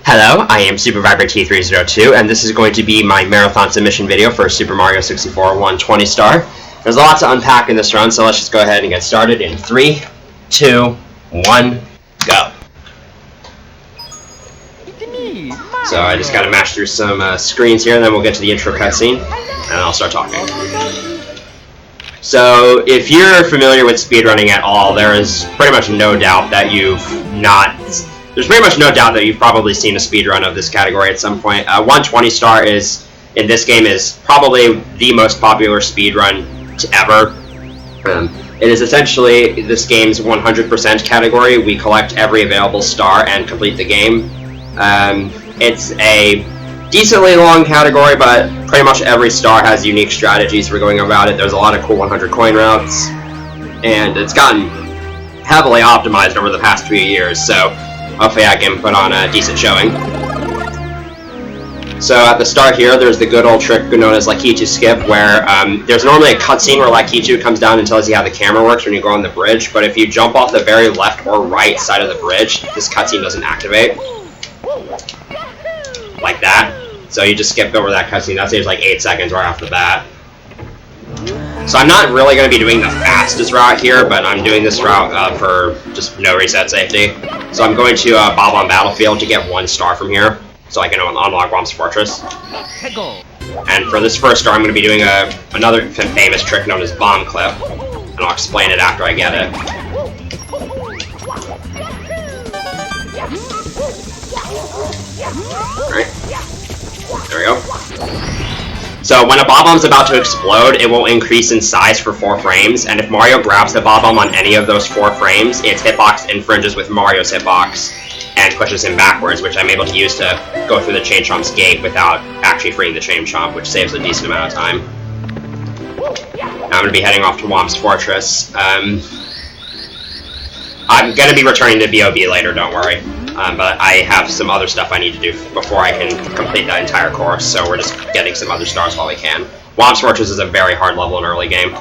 Hello, I am Supervisor T302, and this is going to be my marathon submission video for Super Mario 64 120 star. There's a lot to unpack in this run, so let's just go ahead and get started in 3, 2, 1, go. So I just gotta mash through some screens here, and then we'll get to the intro cutscene, and I'll start talking. So if you're familiar with speedrunning at all, there is pretty much no doubt that There's pretty much no doubt that you've probably seen a speedrun of this category at some point. 120 star in this game is probably the most popular speedrun ever. It is essentially this game's 100% category. We collect every available star and complete the game. It's a decently long category, but pretty much every star has unique strategies for going about it. There's a lot of cool 100 coin routes, and it's gotten heavily optimized over the past few years, so hopefully I can put on a decent showing. So at the start here, there's the good old trick known as Lakitu skip, where there's normally a cutscene where Lakitu comes down and tells you how the camera works when you go on the bridge, but if you jump off the very left or right side of the bridge, this cutscene doesn't activate. Like that. So you just skipped over that cutscene. That saves like 8 seconds right off the bat. So I'm not really going to be doing the fastest route here, but I'm doing this route for just no reset safety. So I'm going to Bob on Battlefield to get 1 star from here, so I can unlock Womp's Fortress. And for this first star, I'm going to be doing another famous trick known as Bomb Clip, and I'll explain it after I get it. Alright, there we go. So when a bob-omb's about to explode, it will increase in size for 4 frames, and if Mario grabs the bob-omb on any of those 4 frames, its hitbox infringes with Mario's hitbox and pushes him backwards, which I'm able to use to go through the Chain Chomp's gate without actually freeing the Chain Chomp, which saves a decent amount of time. Now I'm going to be heading off to Womp's Fortress. I'm going to be returning to BOB later, don't worry. But I have some other stuff I need to do before I can complete that entire course, so we're just getting some other stars while we can. Womp's Fortress is a very hard level in early game.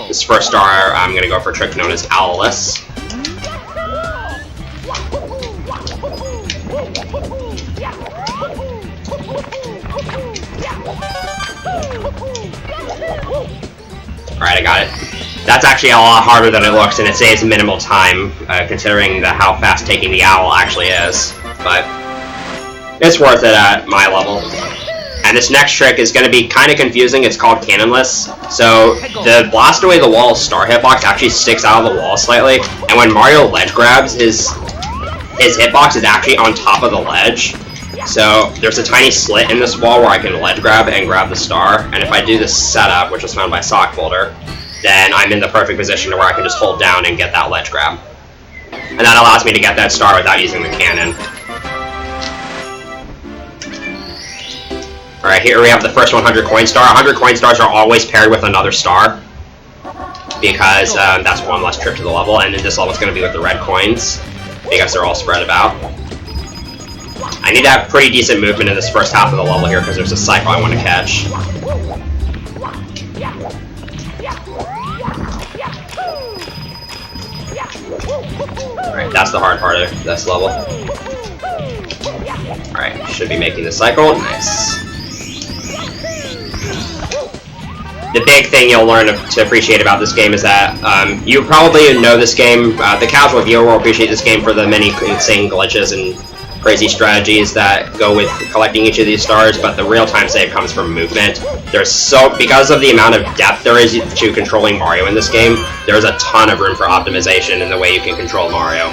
This first star, I'm going to go for a trick known as Owlless. Alright, I got it. That's actually a lot harder than it looks, and it saves minimal time, considering how fast taking the owl actually is. But it's worth it at my level. And this next trick is going to be kind of confusing. It's called Cannonless. So the blast away the wall star hitbox actually sticks out of the wall slightly, and when Mario ledge grabs, his hitbox is actually on top of the ledge. So there's a tiny slit in this wall where I can ledge grab and grab the star, and if I do this setup, which was found by Sock Folder, then I'm in the perfect position to where I can just hold down and get that ledge grab. And that allows me to get that star without using the cannon. Alright, here we have the first 100 coin star. 100 coin stars are always paired with another star, because that's one less trip to the level, and then this level is going to be with the red coins, because they're all spread about. I need to have pretty decent movement in this first half of the level here, because there's a cycle I want to catch. Alright, that's the hard part of this level. Alright, should be making the cycle. Nice. The big thing you'll learn to appreciate about this game is that you probably know this game. The casual viewer will appreciate this game for the many insane glitches and crazy strategies that go with collecting each of these stars, but the real-time save comes from movement. Because of the amount of depth there is to controlling Mario in this game, there's a ton of room for optimization in the way you can control Mario.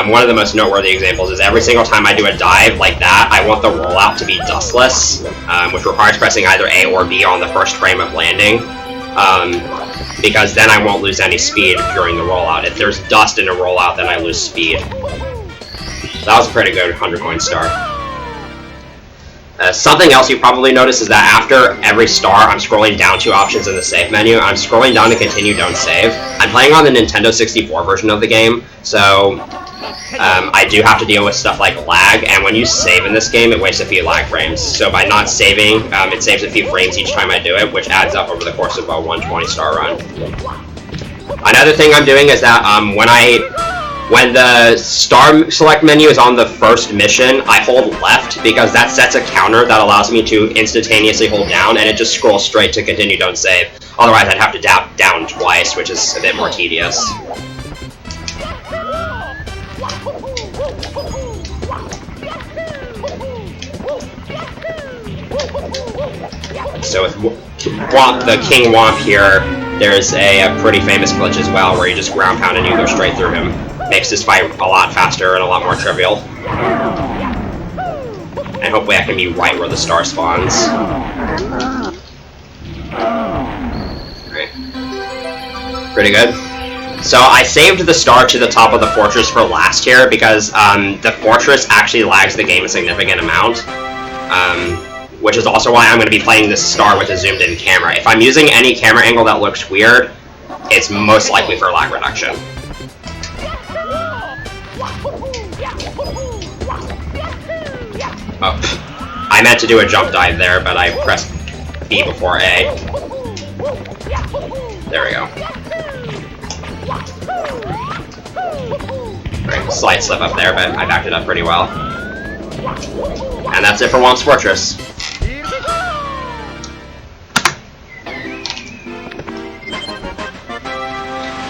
One of the most noteworthy examples is every single time I do a dive like that, I want the rollout to be dustless, which requires pressing either A or B on the first frame of landing, because then I won't lose any speed during the rollout. If there's dust in a rollout, then I lose speed. That was a pretty good 100 coin star. Something else you probably noticed is that after every star, I'm scrolling down 2 options in the save menu. I'm scrolling down to continue, don't save. I'm playing on the Nintendo 64 version of the game, so I do have to deal with stuff like lag, and when you save in this game, it wastes a few lag frames. So by not saving, it saves a few frames each time I do it, which adds up over the course of a 120 star run. Another thing I'm doing is that when I When the star select menu is on the first mission, I hold left because that sets a counter that allows me to instantaneously hold down, and it just scrolls straight to continue, don't save. Otherwise, I'd have to tap down twice, which is a bit more tedious. So with the King Womp here, there's a pretty famous glitch as well, where you just ground pound and you go straight through him. Makes this fight a lot faster and a lot more trivial. And hopefully I can be right where the star spawns. Alright. Pretty good. So I saved the star to the top of the fortress for last here, because the fortress actually lags the game a significant amount. Which is also why I'm going to be playing this star with a zoomed-in camera. If I'm using any camera angle that looks weird, it's most likely for lag reduction. Oh, I meant to do a jump dive there, but I pressed B before A. There we go. Right, slight slip up there, but I backed it up pretty well. And that's it for Womp's Fortress.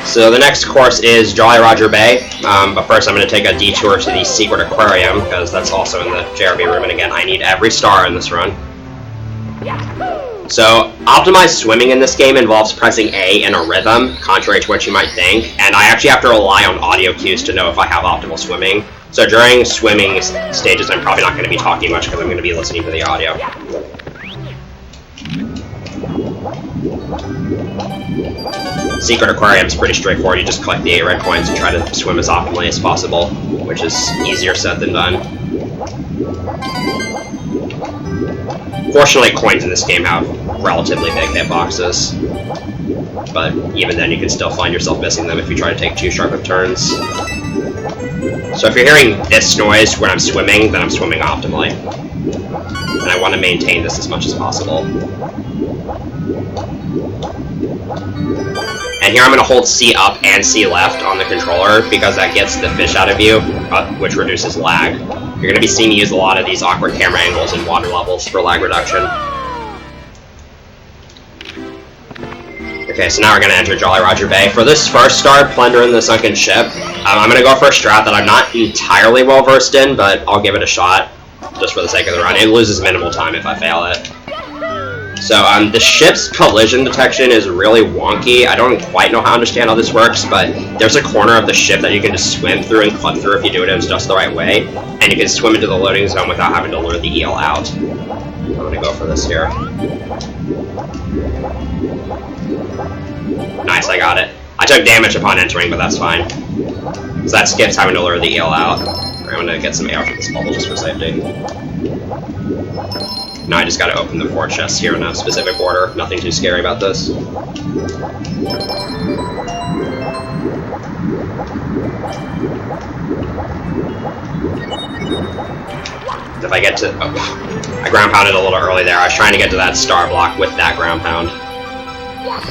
So the next course is Jolly Roger Bay, but first I'm going to take a detour to the Secret Aquarium, because that's also in the JRB room, and again, I need every star in this run. So, optimized swimming in this game involves pressing A in a rhythm, contrary to what you might think, and I actually have to rely on audio cues to know if I have optimal swimming. So during swimming stages, I'm probably not going to be talking much, because I'm going to be listening to the audio. Secret Aquarium's pretty straightforward. You just collect the 8 red coins and try to swim as optimally as possible, which is easier said than done. Fortunately, coins in this game have relatively big hitboxes, but even then you can still find yourself missing them if you try to take too sharp of turns. So if you're hearing this noise when I'm swimming, then I'm swimming optimally. And I want to maintain this as much as possible. And here I'm going to hold C up and C left on the controller, because that gets the fish out of you, which reduces lag. You're going to be seeing me use a lot of these awkward camera angles and water levels for lag reduction. Okay, so now we're going to enter Jolly Roger Bay. For this first star, Plunder in the Sunken Ship, I'm going to go for a strat that I'm not entirely well versed in, but I'll give it a shot, just for the sake of the run. It loses minimal time if I fail it. So, the ship's collision detection is really wonky. I don't quite know how to understand how this works, but there's a corner of the ship that you can just swim through and clip through if you do it in just the right way, and you can swim into the loading zone without having to lure the eel out. I'm gonna go for this here. Nice, I got it. I took damage upon entering, but that's fine. So that skips having to lure the eel out. I'm gonna get some air from this bubble just for safety. Now I just gotta open the 4 chests here in a specific order. Nothing too scary about this. If I get to... Oh, I ground pounded a little early there. I was trying to get to that star block with that ground pound.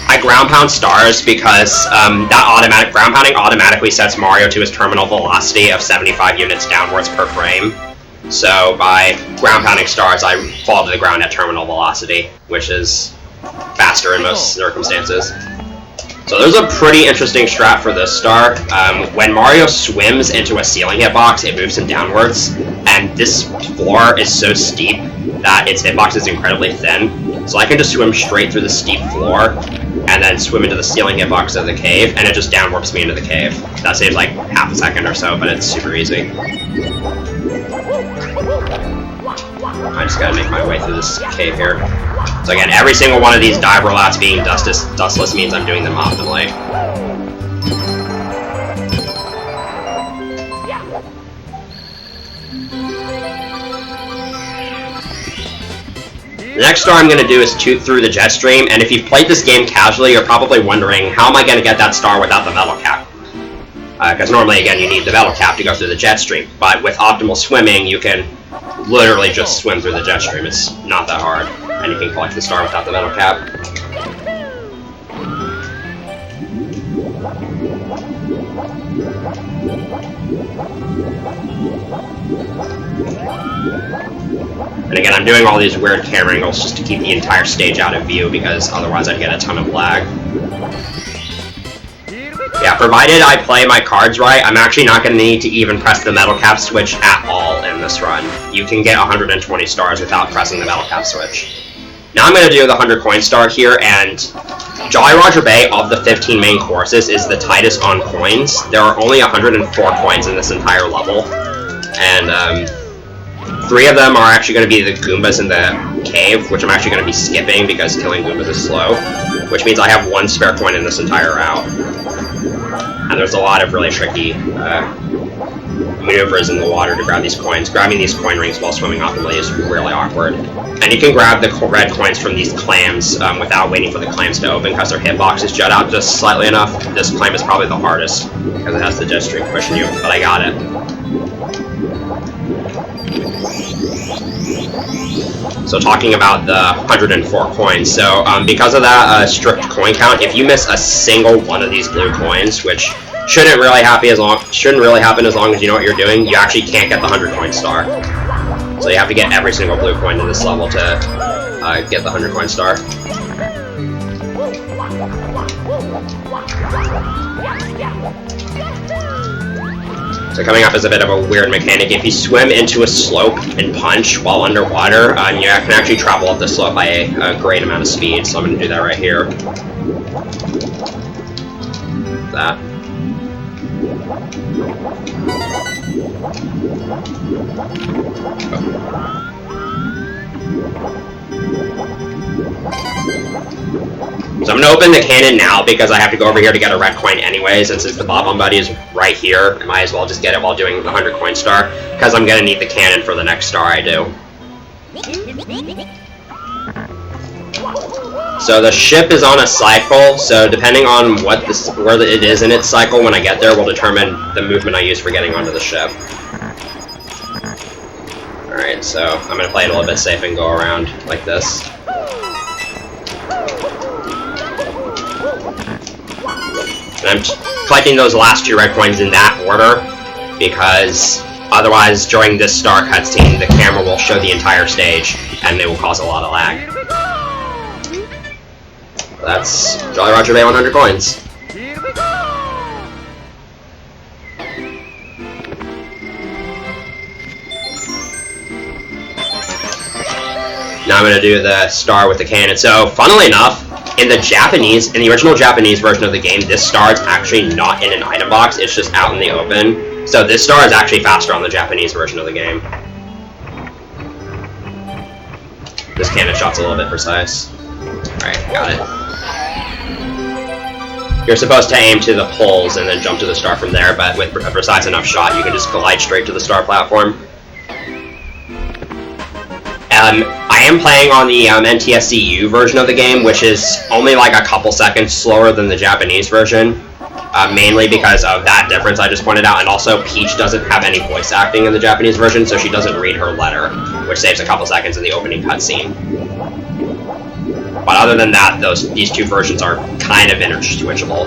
I ground pound stars because that automatic ground pounding automatically sets Mario to his terminal velocity of 75 units downwards per frame. So by ground pounding stars, I fall to the ground at terminal velocity, which is faster in most circumstances. So there's a pretty interesting strat for this star. When Mario swims into a ceiling hitbox, it moves him downwards, and this floor is so steep that its hitbox is incredibly thin. So I can just swim straight through the steep floor, and then swim into the ceiling hitbox of the cave, and it just downwarps me into the cave. That saves like half a second or so, but it's super easy. I just gotta make my way through this cave here. So again, every single one of these dive rollouts being dustless means I'm doing them optimally. The next star I'm going to do is toot through the jet stream, and if you've played this game casually, you're probably wondering, how am I going to get that star without the metal cap? Because normally, again, you need the metal cap to go through the jet stream, but with optimal swimming, you can literally just swim through the jet stream. It's not that hard, and you can collect the star without the metal cap. And again, I'm doing all these weird camera angles just to keep the entire stage out of view, because otherwise I'd get a ton of lag. Yeah, provided I play my cards right, I'm actually not going to need to even press the metal cap switch at all in this run. You can get 120 stars without pressing the metal cap switch. Now I'm going to do the 100 coin star here, and Jolly Roger Bay, of the 15 main courses, is the tightest on coins. There are only 104 coins in this entire level, and 3 of them are actually going to be the Goombas in the cave, which I'm actually going to be skipping because killing Goombas is slow, which means I have 1 spare coin in this entire route. And there's a lot of really tricky maneuvers in the water to grab these coins. Grabbing these coin rings while swimming optimally is really awkward. And you can grab the red coins from these clams without waiting for the clams to open, because their hitboxes jut out just slightly enough. This clam is probably the hardest, because it has the jet stream pushing you, but I got it. So talking about the 104 coins, so because of that strict coin count, if you miss a single one of these blue coins, which shouldn't really happen as long as you know what you're doing, you actually can't get the 100 coin star. So you have to get every single blue coin in this level to get the 100 coin star. So coming up is a bit of a weird mechanic. If you swim into a slope and punch while underwater, you can actually travel up the slope by a great amount of speed. So I'm going to do that right here. That. So I'm going to open the cannon now because I have to go over here to get a red coin anyways, and since the Bob-omb Buddy is right here, I might as well just get it while doing the 100 coin star, because I'm going to need the cannon for the next star I do. So the ship is on a cycle, so depending on where it is in its cycle when I get there will determine the movement I use for getting onto the ship. Alright, so I'm going to play it a little bit safe and go around like this. And I'm collecting those last 2 red coins in that order, because otherwise during this star cutscene the camera will show the entire stage and it will cause a lot of lag. That's Jolly Roger Bay 100 coins. Now I'm going to do the star with the cannon. So, funnily enough, in the original Japanese version of the game, this star is actually not in an item box, it's just out in the open. So this star is actually faster on the Japanese version of the game. This cannon shot's a little bit precise. Alright, got it. You're supposed to aim to the poles and then jump to the star from there, but with a precise enough shot, you can just glide straight to the star platform. I am playing on the NTSC-U version of the game, which is only like a couple seconds slower than the Japanese version, mainly because of that difference I just pointed out, and also Peach doesn't have any voice acting in the Japanese version, so she doesn't read her letter, which saves a couple seconds in the opening cutscene. But other than that, these 2 versions are kind of interchangeable,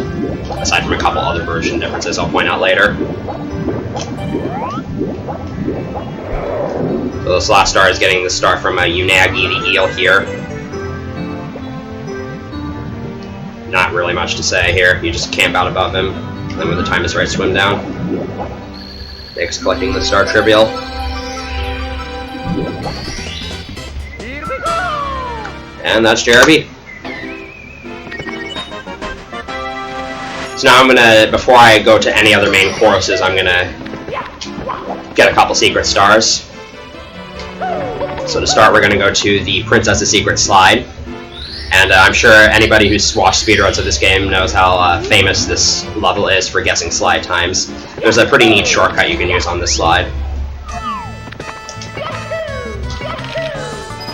aside from a couple other version differences I'll point out later. So this last star is getting the star from Unagi the eel here. Not really much to say here. You just camp out above him, and then when the time is right, swim down. Makes collecting the star trivial. And that's JRB. So now I'm gonna, before I go to any other main choruses, I'm gonna get a couple secret stars. So to start, we're going to go to the Princess's Secret Slide, and I'm sure anybody who's watched speedruns of this game knows how famous this level is for guessing slide times. There's a pretty neat shortcut you can use on this slide.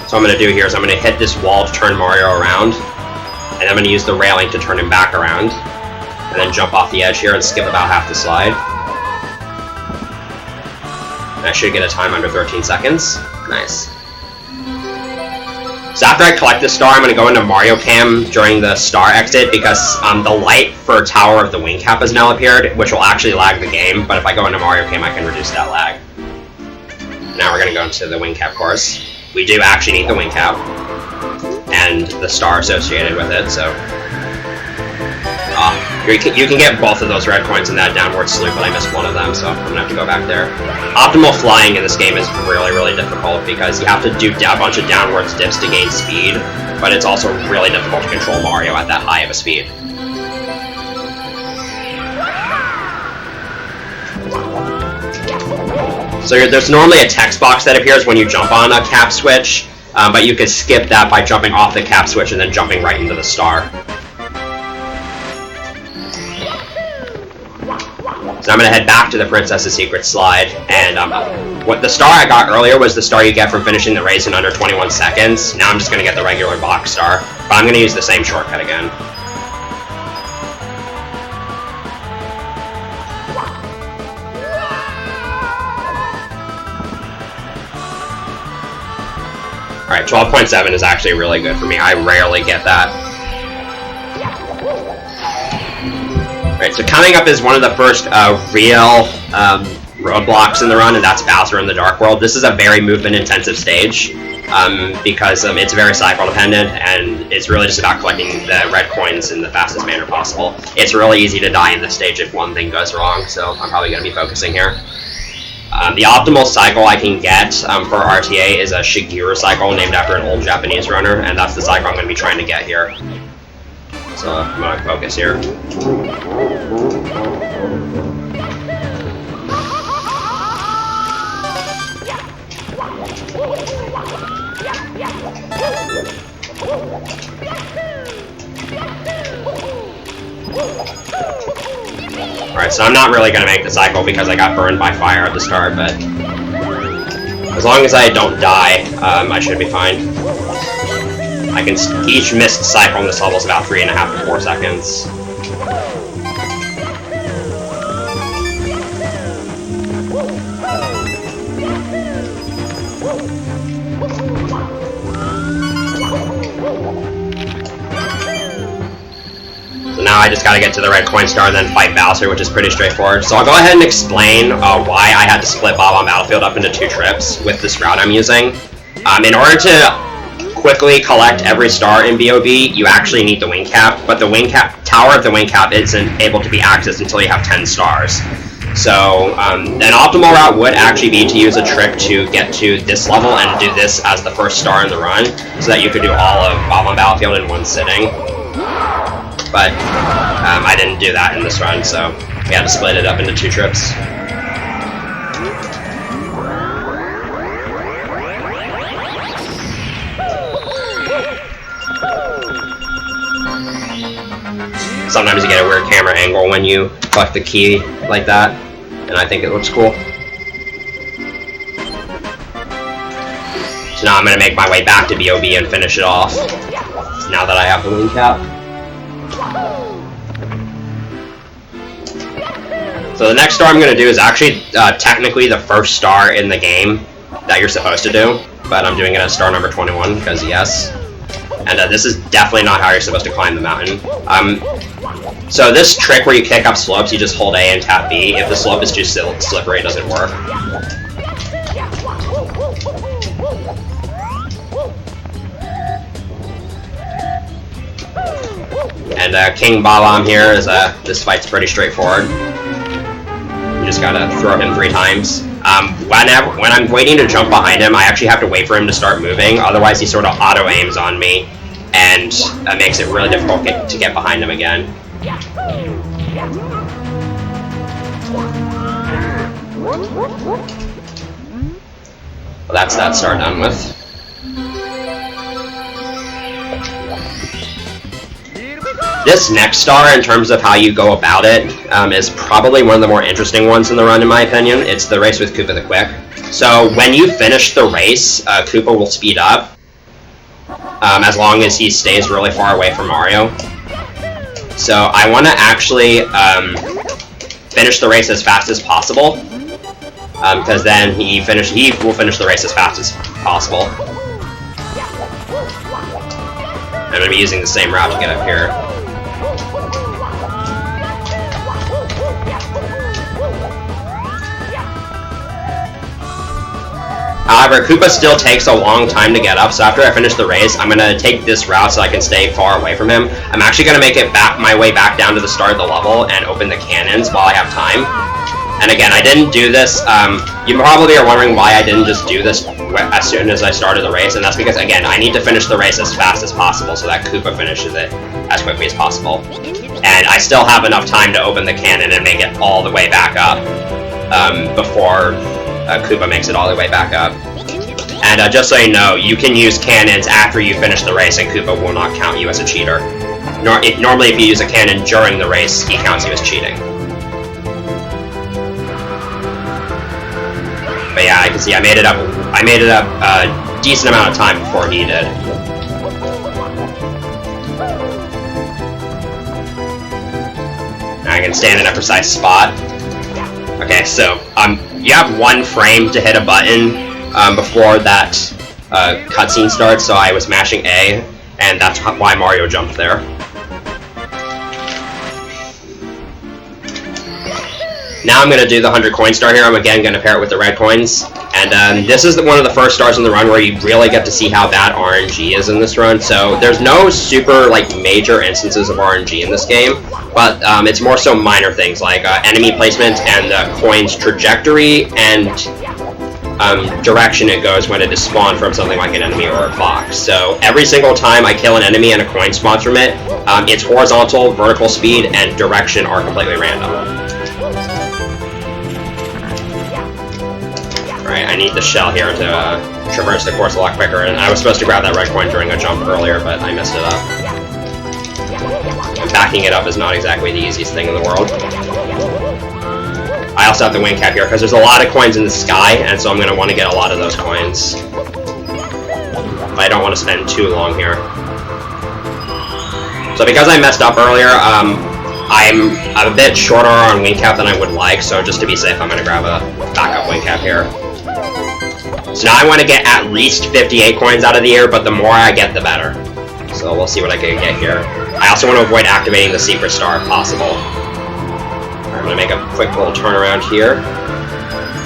So what I'm going to do here is I'm going to hit this wall to turn Mario around, and I'm going to use the railing to turn him back around, and then jump off the edge here and skip about half the slide. And I should get a time under 13 seconds. Nice. So after I collect the star, I'm going to go into Mario Cam during the star exit because the light for Tower of the Wing Cap has now appeared, which will actually lag the game, but if I go into Mario Cam, I can reduce that lag. Now we're going to go into the Wing Cap course. We do actually need the Wing Cap, and the star associated with it, so... you can get both of those red coins in that downward slope, but I missed one of them, so I'm going to have to go back there. Optimal flying in this game is really, really difficult because you have to do a bunch of downwards dips to gain speed, but it's also really difficult to control Mario at that high of a speed. So there's normally a text box that appears when you jump on a cap switch, but you can skip that by jumping off the cap switch and then jumping right into the star. So I'm going to head back to the Princess's Secret Slide, and what the star I got earlier was the star you get from finishing the race in under 21 seconds. Now I'm just going to get the regular box star, but I'm going to use the same shortcut again. Alright, 12.7 is actually really good for me. I rarely get that. Alright, so coming up is one of the first real roadblocks in the run, and that's Bowser in the Dark World. This is a very movement-intensive stage, because it's very cycle-dependent, and it's really just about collecting the red coins in the fastest manner possible. It's really easy to die in this stage if one thing goes wrong, so I'm probably going to be focusing here. The optimal cycle I can get for RTA is a Shigeru cycle named after an old Japanese runner, and that's the cycle I'm going to be trying to get here. So I'm going to focus here. Alright, so I'm not really going to make the cycle because I got burned by fire at the start, but as long as I don't die, I should be fine. I can each missed cycle in this level is about 3.5 to 4 seconds. So now I just gotta get to the red coin star and then fight Bowser, which is pretty straightforward. So I'll go ahead and explain why I had to split Bob on Battlefield up into 2 trips with this route I'm using. In order to quickly collect every star in BOB, you actually need the wing cap, but the wing cap tower of the wing cap isn't able to be accessed until you have 10 stars. So an optimal route would actually be to use a trick to get to this level and do this as the first star in the run, so that you could do all of Bob on Battlefield in one sitting. But I didn't do that in this run, so we had to split it up into 2 trips. Sometimes you get a weird camera angle when you collect the key like that, and I think it looks cool. So now I'm going to make my way back to BOB and finish it off, now that I have the wing cap. So the next star I'm going to do is actually technically the first star in the game that you're supposed to do, but I'm doing it as star number 21, because yes. And this is definitely not how you're supposed to climb the mountain. So this trick where you kick up slopes, you just hold A and tap B. If the slope is too slippery, it doesn't work. And King Balam here is this fight's pretty straightforward. You just gotta throw him 3 times. When I'm waiting to jump behind him, I actually have to wait for him to start moving, otherwise he sort of auto-aims on me, and that makes it really difficult to get behind him again. Well, that's that star done with. This next star, in terms of how you go about it, is probably one of the more interesting ones in the run, in my opinion. It's the race with Koopa the Quick. So when you finish the race, Koopa will speed up, as long as he stays really far away from Mario. So I want to actually finish the race as fast as possible, because then he will finish the race as fast as possible. going to be using the same route to get up here. However, Koopa still takes a long time to get up, so after I finish the race, I'm going to take this route so I can stay far away from him. I'm actually going to make it my way back down to the start of the level and open the cannons while I have time. And again, I didn't do this, you probably are wondering why I didn't just do this as soon as I started the race, and that's because, again, I need to finish the race as fast as possible so that Koopa finishes it as quickly as possible. And I still have enough time to open the cannon and make it all the way back up before Koopa makes it all the way back up. And just so you know, you can use cannons after you finish the race and Koopa will not count you as a cheater. Normally if you use a cannon during the race, he counts you as cheating. But yeah, I can see I made it up a decent amount of time before he did. Now I can stand in a precise spot. Okay, so you have 1 frame to hit a button before that cutscene starts, so I was mashing A, and that's why Mario jumped there. Now I'm going to do the 100 coin star here. I'm again going to pair it with the red coins. And this is one of the first stars in the run where you really get to see how bad RNG is in this run. So there's no super major instances of RNG in this game, but it's more so minor things like enemy placement and the coin's trajectory and direction it goes when it is spawned from something like an enemy or a box. So every single time I kill an enemy and a coin spawns from it, its horizontal, vertical speed, and direction are completely random. Alright, I need the shell here to traverse the course a lot quicker, and I was supposed to grab that red coin during a jump earlier, but I messed it up. And backing it up is not exactly the easiest thing in the world. I also have the wing cap here, because there's a lot of coins in the sky, and so I'm going to want to get a lot of those coins. But I don't want to spend too long here. So because I messed up earlier, I'm a bit shorter on wing cap than I would like, so just to be safe, I'm going to grab a backup wing cap here. So now I want to get at least 58 coins out of the air, but the more I get, the better. So we'll see what I can get here. I also want to avoid activating the secret star if possible. I'm going to make a quick little turnaround here.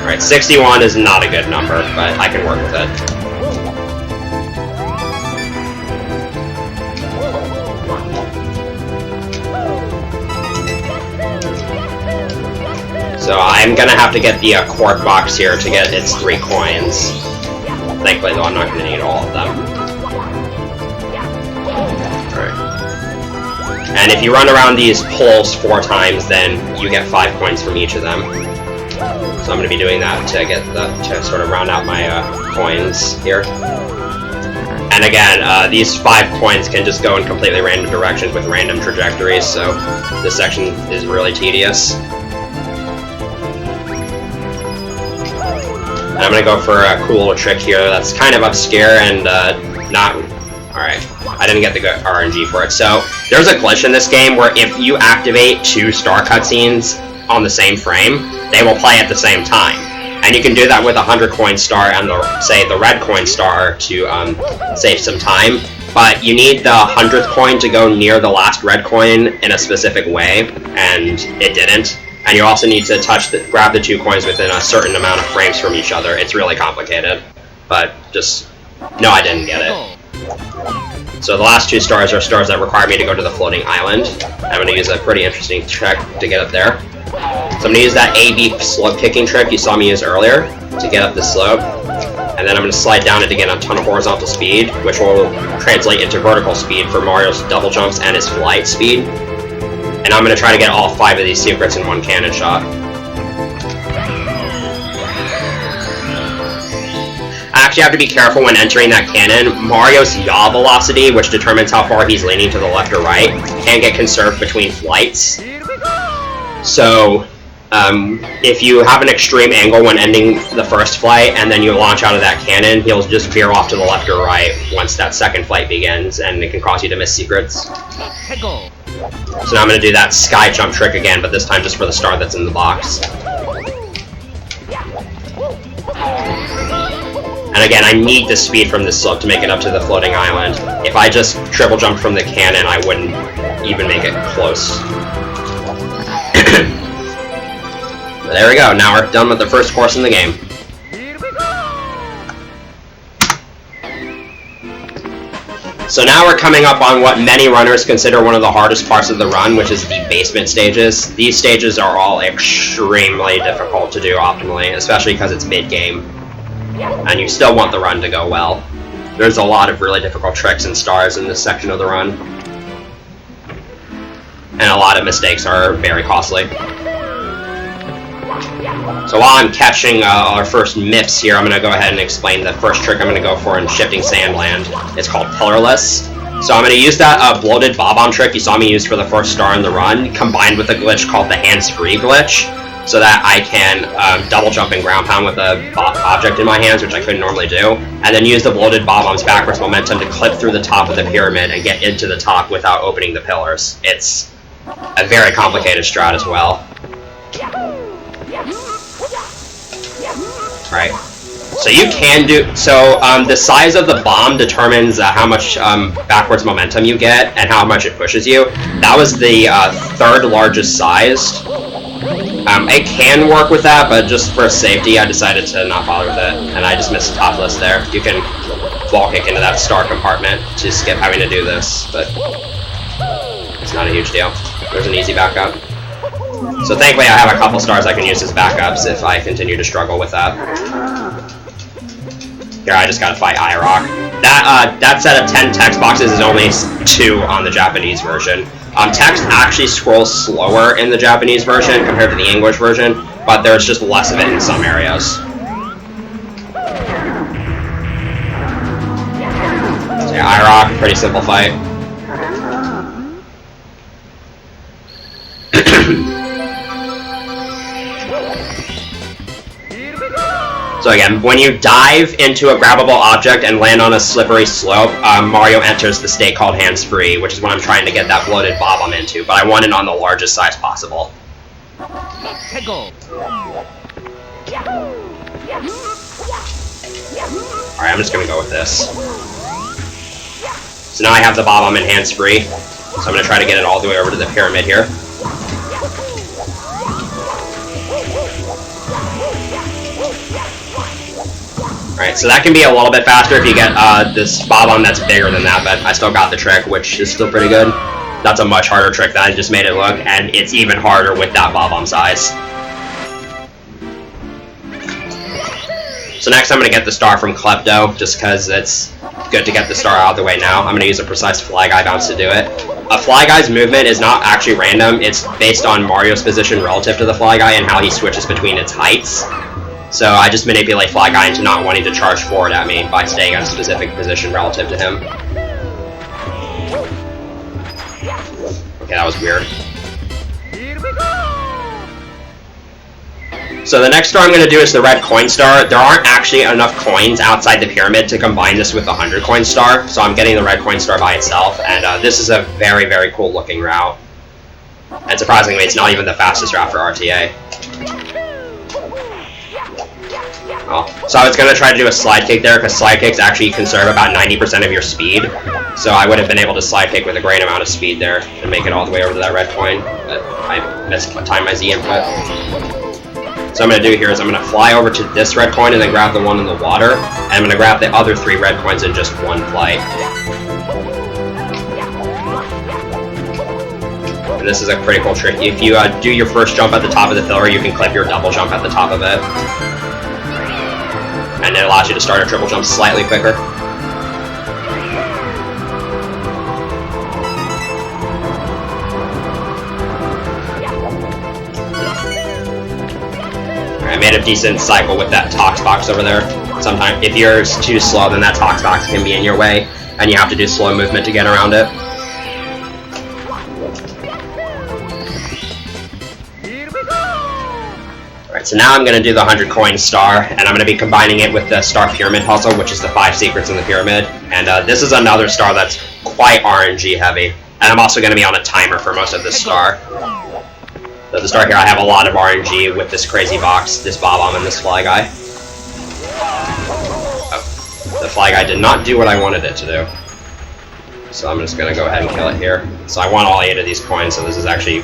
Alright, 61 is not a good number, but I can work with it. So I'm going to have to get the cork box here to get its 3 coins. Thankfully, though, I'm not going to need all of them. Alright. And if you run around these poles 4 times, then you get 5 coins from each of them. So I'm going to be doing that to sort of round out my coins here. And again, these 5 coins can just go in completely random directions with random trajectories, so this section is really tedious. And I'm going to go for a cool little trick here that's kind of obscure and not... Alright, I didn't get the good RNG for it. So, there's a glitch in this game where if you activate 2 star cutscenes on the same frame, they will play at the same time. And you can do that with a 100 coin star and, the red coin star to save some time. But you need the 100th coin to go near the last red coin in a specific way, and it didn't. And you also need to grab the 2 coins within a certain amount of frames from each other. It's really complicated, but just, no, I didn't get it. So the last 2 stars are stars that require me to go to the floating island. I'm going to use a pretty interesting trick to get up there. So I'm going to use that A-B slope kicking trick you saw me use earlier to get up this slope. And then I'm going to slide down it to get a ton of horizontal speed, which will translate into vertical speed for Mario's double jumps and his flight speed. And I'm going to try to get all 5 of these secrets in one cannon shot. I actually have to be careful when entering that cannon. Mario's yaw velocity, which determines how far he's leaning to the left or right, can get conserved between flights. So, if you have an extreme angle when ending the first flight, and then you launch out of that cannon, he'll just veer off to the left or right once that second flight begins, and it can cause you to miss secrets. So now I'm going to do that sky jump trick again, but this time just for the star that's in the box. And again, I need the speed from this slope to make it up to the floating island. If I just triple jumped from the cannon, I wouldn't even make it close. But there we go, now we're done with the first course in the game. So now we're coming up on what many runners consider one of the hardest parts of the run, which is the basement stages. These stages are all extremely difficult to do optimally, especially because it's mid-game. And you still want the run to go well. There's a lot of really difficult tricks and stars in this section of the run. And a lot of mistakes are very costly. So while I'm catching our first MIPS here, I'm going to go ahead and explain the first trick I'm going to go for in Shifting Sandland. It's called Pillarless. So I'm going to use that bloated bob-omb trick you saw me use for the first star in the run, combined with a glitch called the hands-free glitch, so that I can double jump and ground pound with a object in my hands, which I couldn't normally do, and then use the bloated bob-omb's backwards momentum to clip through the top of the pyramid and get into the top without opening the pillars. It's a very complicated strat as well. Right. So you can do, the size of the bomb determines how much backwards momentum you get and how much it pushes you. That was the third largest size. It can work with that, but just for safety, I decided to not bother with it, and I just missed the top list there. You can wall kick into that star compartment to skip having to do this, but it's not a huge deal. There's an easy backup. So thankfully I have a couple stars I can use as backups if I continue to struggle with that. Here I just gotta fight IROC. That set of 10 text boxes is only 2 on the Japanese version. Text actually scrolls slower in the Japanese version compared to the English version, but there's just less of it in some areas. So yeah, IROC, pretty simple fight. So again, when you dive into a grabbable object and land on a slippery slope, Mario enters the state called hands-free, which is what I'm trying to get that bloated bob-omb into, but I want it on the largest size possible. Alright, I'm just gonna go with this. So now I have the bob-omb in hands-free, so I'm gonna try to get it all the way over to the pyramid here. Alright, so that can be a little bit faster if you get this bob-omb that's bigger than that, but I still got the trick, which is still pretty good. That's a much harder trick than I just made it look, and it's even harder with that bob-omb size. So next I'm going to get the star from Klepto, just because it's good to get the star out of the way now. I'm going to use a precise Fly Guy bounce to do it. A Fly Guy's movement is not actually random, it's based on Mario's position relative to the Fly Guy and how he switches between its heights. So I just manipulate Fly Guy into not wanting to charge forward at me by staying at a specific position relative to him. Okay, that was weird. So the next star I'm going to do is the red coin star. There aren't actually enough coins outside the pyramid to combine this with the 100 coin star, so I'm getting the red coin star by itself, and this is a very, very cool looking route. And surprisingly, it's not even the fastest route for RTA. Oh. So I was going to try to do a slide kick there, because slide kicks actually conserve about 90% of your speed. So I would have been able to slide kick with a great amount of speed there and make it all the way over to that red coin, but I mistimed my Z input. So what I'm going to do here is I'm going to fly over to this red coin and then grab the one in the water, and I'm going to grab the other 3 red coins in just one flight. And this is a pretty cool trick. If you do your first jump at the top of the pillar, you can clip your double jump at the top of it. And it allows you to start a triple jump slightly quicker. I made a decent cycle with that Tox box over there. Sometimes, if yours too slow, then that Tox box can be in your way, and you have to do slow movement to get around it. Alright, so now I'm going to do the 100 coin star, and I'm going to be combining it with the star pyramid puzzle, which is the 5 secrets in the pyramid. And this is another star that's quite RNG heavy. And I'm also going to be on a timer for most of this star. So the star here, I have a lot of RNG with this crazy box, this bob-omb, and this Fly Guy. Oh. The Fly Guy did not do what I wanted it to do. So I'm just going to go ahead and kill it here. So I want all 8 of these coins, so this is actually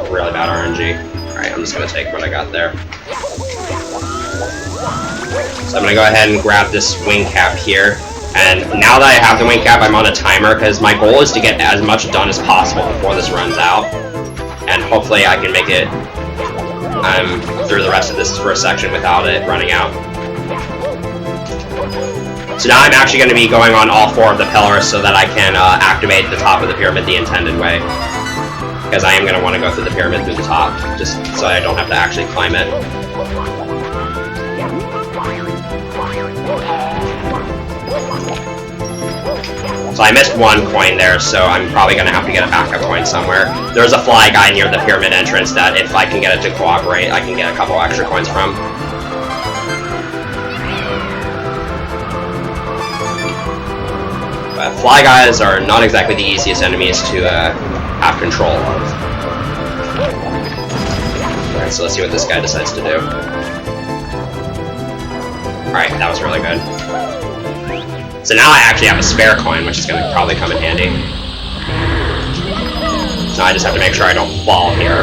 really bad RNG. Alright, I'm just going to take what I got there. So I'm going to go ahead and grab this wing cap here. And now that I have the wing cap, I'm on a timer, because my goal is to get as much done as possible before this runs out. And hopefully I can make it through the rest of this first section without it running out. So now I'm actually going to be going on all 4 of the pillars so that I can activate the top of the pyramid the intended way. Because I am going to want to go through the pyramid through the top, just so I don't have to actually climb it. So I missed 1 coin there, so I'm probably going to have to get a backup coin somewhere. There's a Fly Guy near the pyramid entrance that if I can get it to cooperate, I can get a couple extra coins from. But Fly Guys are not exactly the easiest enemies to have control of. Alright, so let's see what this guy decides to do. Alright, that was really good. So now I actually have a spare coin, which is going to probably come in handy. So I just have to make sure I don't fall here.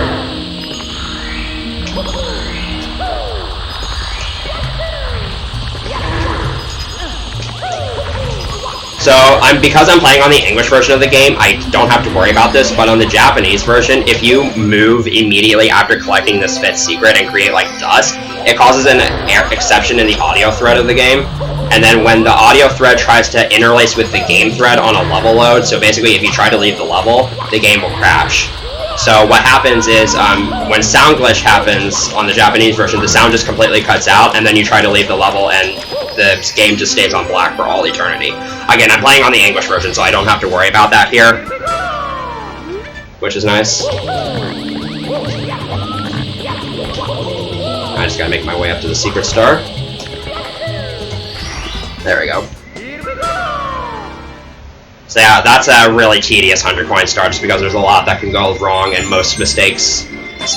So because I'm playing on the English version of the game, I don't have to worry about this, but on the Japanese version, if you move immediately after collecting this 5th secret and create like dust, it causes an exception in the audio thread of the game. And then when the audio thread tries to interlace with the game thread on a level load, so basically if you try to leave the level, the game will crash. So what happens is, when sound glitch happens on the Japanese version, the sound just completely cuts out, and then you try to leave the level, and the game just stays on black for all eternity. Again, I'm playing on the English version, so I don't have to worry about that here, which is nice. I just gotta make my way up to the secret star. There we go. So yeah, that's a really tedious 100 coin star just because there's a lot that can go wrong and most mistakes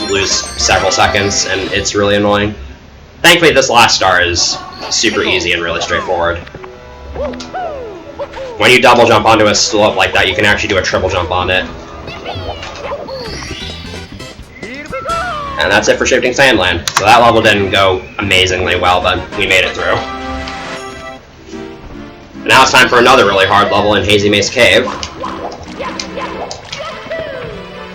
lose several seconds and it's really annoying. Thankfully this last star is super easy and really straightforward. When you double jump onto a slope like that, you can actually do a triple jump on it. And that's it for Shifting Sandland. So that level didn't go amazingly well, but we made it through. And now it's time for another really hard level in Hazy Maze Cave.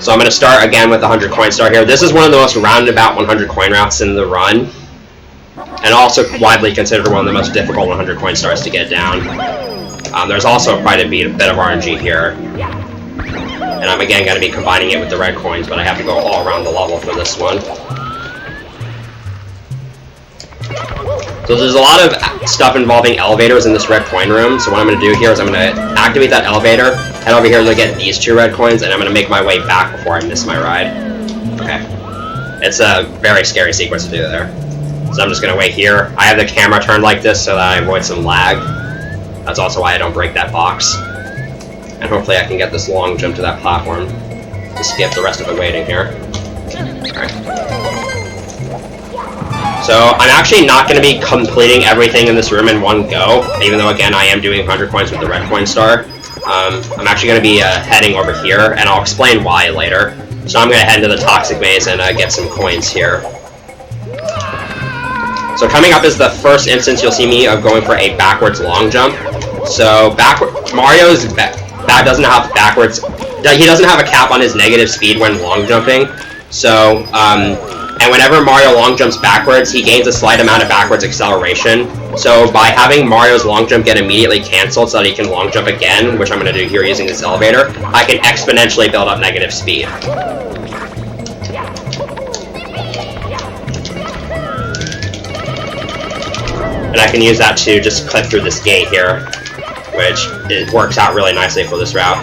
So I'm going to start again with the 100 coin star here. This is one of the most roundabout 100 coin routes in the run. And also widely considered one of the most difficult 100 coin stars to get down. There's also quite a bit of RNG here. And I'm again going to be combining it with the red coins, but I have to go all around the level for this one. So there's a lot of stuff involving elevators in this red coin room, so what I'm going to do here is I'm going to activate that elevator, head over here to get these 2 red coins, and I'm going to make my way back before I miss my ride. Okay. It's a very scary sequence to do there. So I'm just going to wait here. I have the camera turned like this so that I avoid some lag. That's also why I don't break that box. And hopefully I can get this long jump to that platform to skip the rest of it waiting here. Alright. So I'm actually not going to be completing everything in this room in one go, even though again I am doing 100 coins with the red coin star. I'm actually going to be heading over here, and I'll explain why later. So I'm going to head into the Toxic Maze and get some coins here. So coming up is the first instance you'll see me of going for a backwards long jump. So Mario's doesn't have backwards. He doesn't have a cap on his negative speed when long jumping. So and whenever Mario long jumps backwards, he gains a slight amount of backwards acceleration. So by having Mario's long jump get immediately cancelled so that he can long jump again, which I'm going to do here using this elevator, I can exponentially build up negative speed. And I can use that to just clip through this gate here, which it works out really nicely for this route.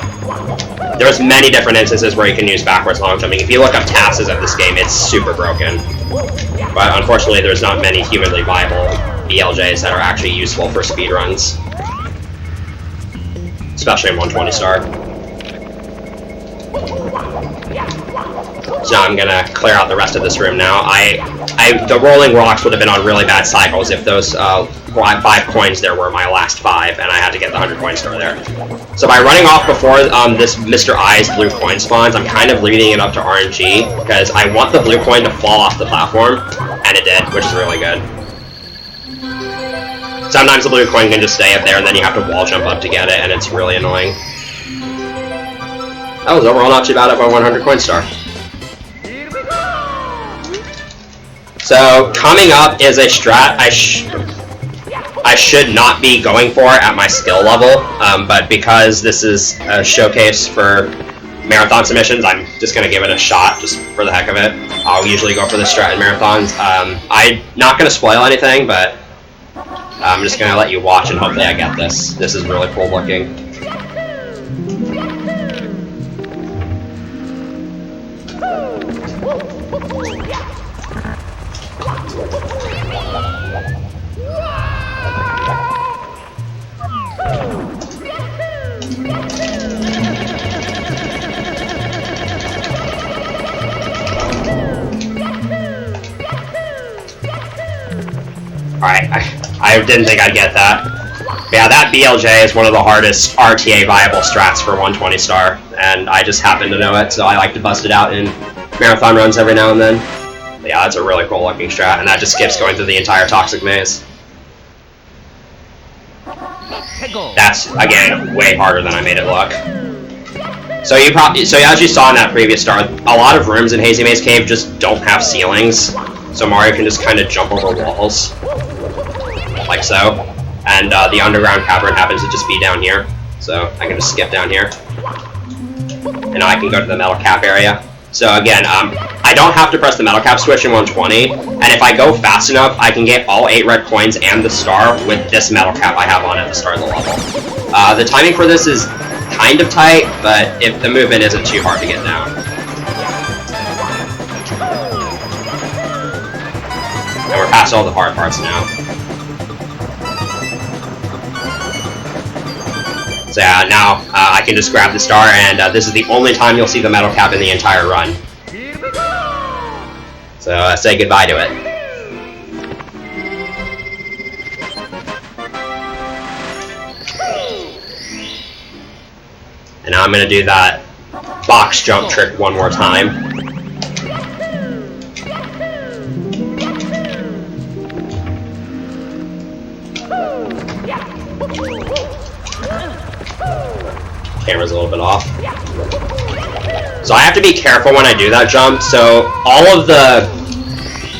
There's many different instances where you can use backwards long jumping. If you look up tasks of this game, it's super broken. But unfortunately, there's not many humanly viable BLJs that are actually useful for speedruns. Especially in 120 star. So I'm gonna clear out the rest of this room now. The rolling rocks would have been on really bad cycles if those 5 coins there were my last 5, and I had to get the 100 coin star there. So by running off before this Mr. I's blue coin spawns, I'm kind of leading it up to RNG, because I want the blue coin to fall off the platform, and it did, which is really good. Sometimes the blue coin can just stay up there, and then you have to wall jump up to get it, and it's really annoying. That was overall not too bad of a 100 coin star. So, coming up is a strat I should not be going for at my skill level, but because this is a showcase for marathon submissions, I'm just going to give it a shot, just for the heck of it. I'll usually go for the strat in marathons. I'm not going to spoil anything, but I'm just going to let you watch and hopefully I get this. This is really cool looking. Alright, I didn't think I'd get that. But yeah, that BLJ is one of the hardest RTA viable strats for 120 star, and I just happen to know it, so I like to bust it out in marathon runs every now and then. But yeah, that's a really cool looking strat, and that just skips going through the entire toxic maze. That's, again, way harder than I made it look. So as you saw in that previous star, a lot of rooms in Hazy Maze Cave just don't have ceilings, so Mario can just kind of jump over walls, like so. And the underground cavern happens to just be down here, so I can just skip down here. And now I can go to the metal cap area. So again, I don't have to press the metal cap switch in 120, and if I go fast enough, I can get all 8 red coins and the star with this metal cap I have on at the start of the level. The timing for this is kind of tight, but if the movement isn't too hard to get down. And we're past all the hard parts now. So yeah, now I can just grab the star, and this is the only time you'll see the metal cap in the entire run. So say goodbye to it. And now I'm going to do that box jump trick one more time. Camera's a little bit off. So I have to be careful when I do that jump. So all of the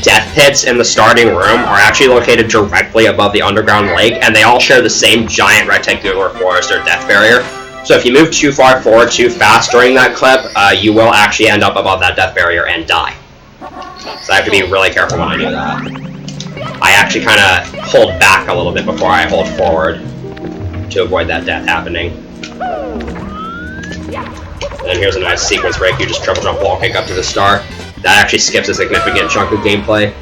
death pits in the starting room are actually located directly above the underground lake, and they all share the same giant rectangular forest or death barrier. So if you move too far forward too fast during that clip, you will actually end up above that death barrier and die. So I have to be really careful when I do that. I actually kind of hold back a little bit before I hold forward to avoid that death happening. And here's a nice sequence break. You just triple jump wall kick up to the star. That actually skips a significant chunk of gameplay.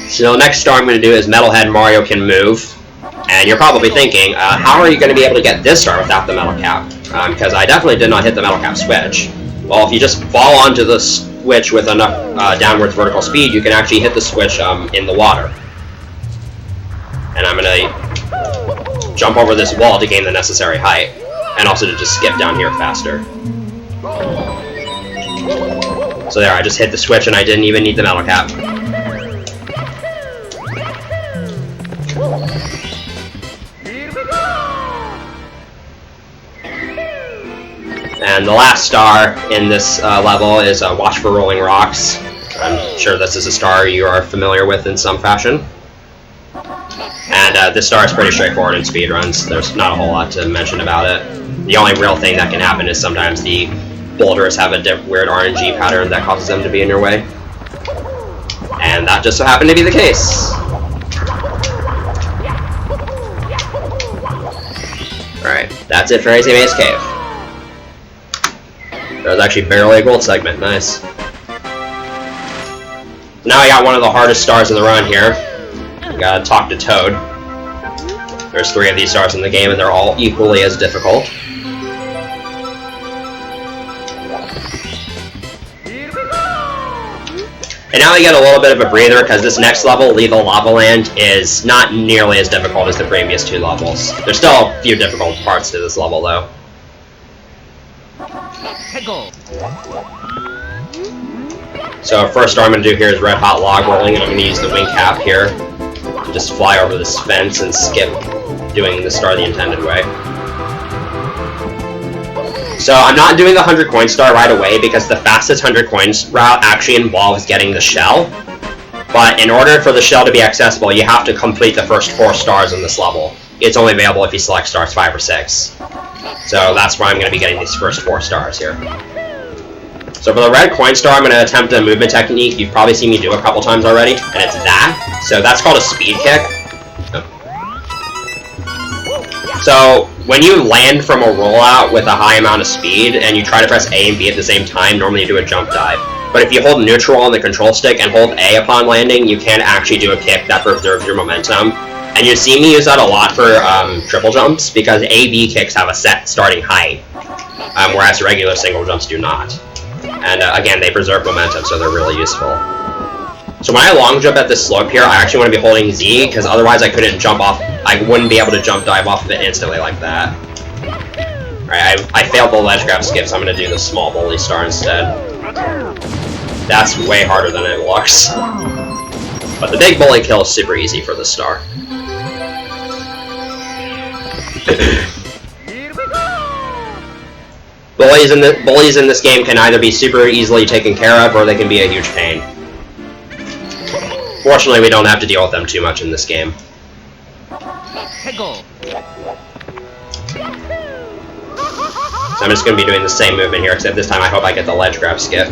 So the next star I'm going to do is Metalhead Mario Can Move. And you're probably thinking, how are you going to be able to get this star without the metal cap? Because I definitely did not hit the metal cap switch. Well, if you just fall onto the switch with enough downwards vertical speed, you can actually hit the switch in the water. And I'm going to jump over this wall to gain the necessary height, and also to just skip down here faster. So there, I just hit the switch and I didn't even need the metal cap. And the last star in this level is Watch for Rolling Rocks. I'm sure this is a star you are familiar with in some fashion. And this star is pretty straightforward in speedruns. There's not a whole lot to mention about it. The only real thing that can happen is sometimes the boulders have a weird RNG pattern that causes them to be in your way. And that just so happened to be the case. Alright, that's it for Hazy Maze Cave. That was actually barely a gold segment, nice. Now I got one of the hardest stars in the run here. Gotta talk to Toad. There's 3 of these stars in the game, and they're all equally as difficult. And now we get a little bit of a breather, because this next level, Lethal Lava Land, is not nearly as difficult as the previous 2 levels. There's still a few difficult parts to this level, though. So first star I'm going to do here is Red Hot Log Rolling, and I'm going to use the wing cap here to just fly over this fence and skip doing the star the intended way. So I'm not doing the 100 coin star right away because the fastest 100 coins route actually involves getting the shell. But in order for the shell to be accessible, you have to complete the first 4 stars in this level. It's only available if you select stars 5 or 6. So that's why I'm going to be getting these first 4 stars here. So for the red coin star, I'm going to attempt a movement technique you've probably seen me do a couple times already, and it's that. So that's called a speed kick. So when you land from a rollout with a high amount of speed and you try to press A and B at the same time, normally you do a jump dive. But if you hold neutral on the control stick and hold A upon landing, you can actually do a kick that preserves your momentum. And you see me use that a lot for triple jumps because A-B kicks have a set starting height, whereas regular single jumps do not. And again, they preserve momentum, so they're really useful. So when I long jump at this slope here, I actually want to be holding Z, because otherwise I couldn't jump off. I wouldn't be able to jump dive off of it instantly like that. Alright, I failed the ledge grab skip, so I'm going to do the small bully star instead. That's way harder than it looks. But the big bully kill is super easy for this star. Bullies in this game can either be super easily taken care of, or they can be a huge pain. Fortunately, we don't have to deal with them too much in this game. So I'm just going to be doing the same movement here, except this time I hope I get the ledge grab skip.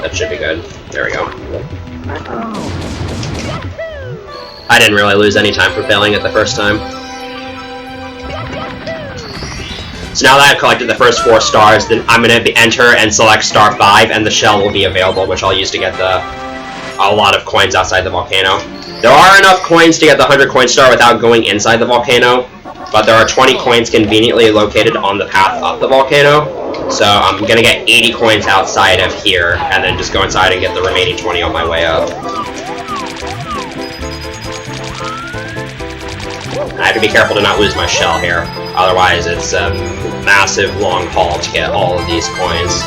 That should be good. There we go. I didn't really lose any time for failing it the first time. So now that I've collected the first 4 stars, then I'm going to enter and select star 5, and the shell will be available, which I'll use to get a lot of coins outside the volcano. There are enough coins to get the 100 coin star without going inside the volcano, but there are 20 coins conveniently located on the path up the volcano. So I'm going to get 80 coins outside of here, and then just go inside and get the remaining 20 on my way up. I have to be careful to not lose my shell here, otherwise it's a massive long haul to get all of these coins.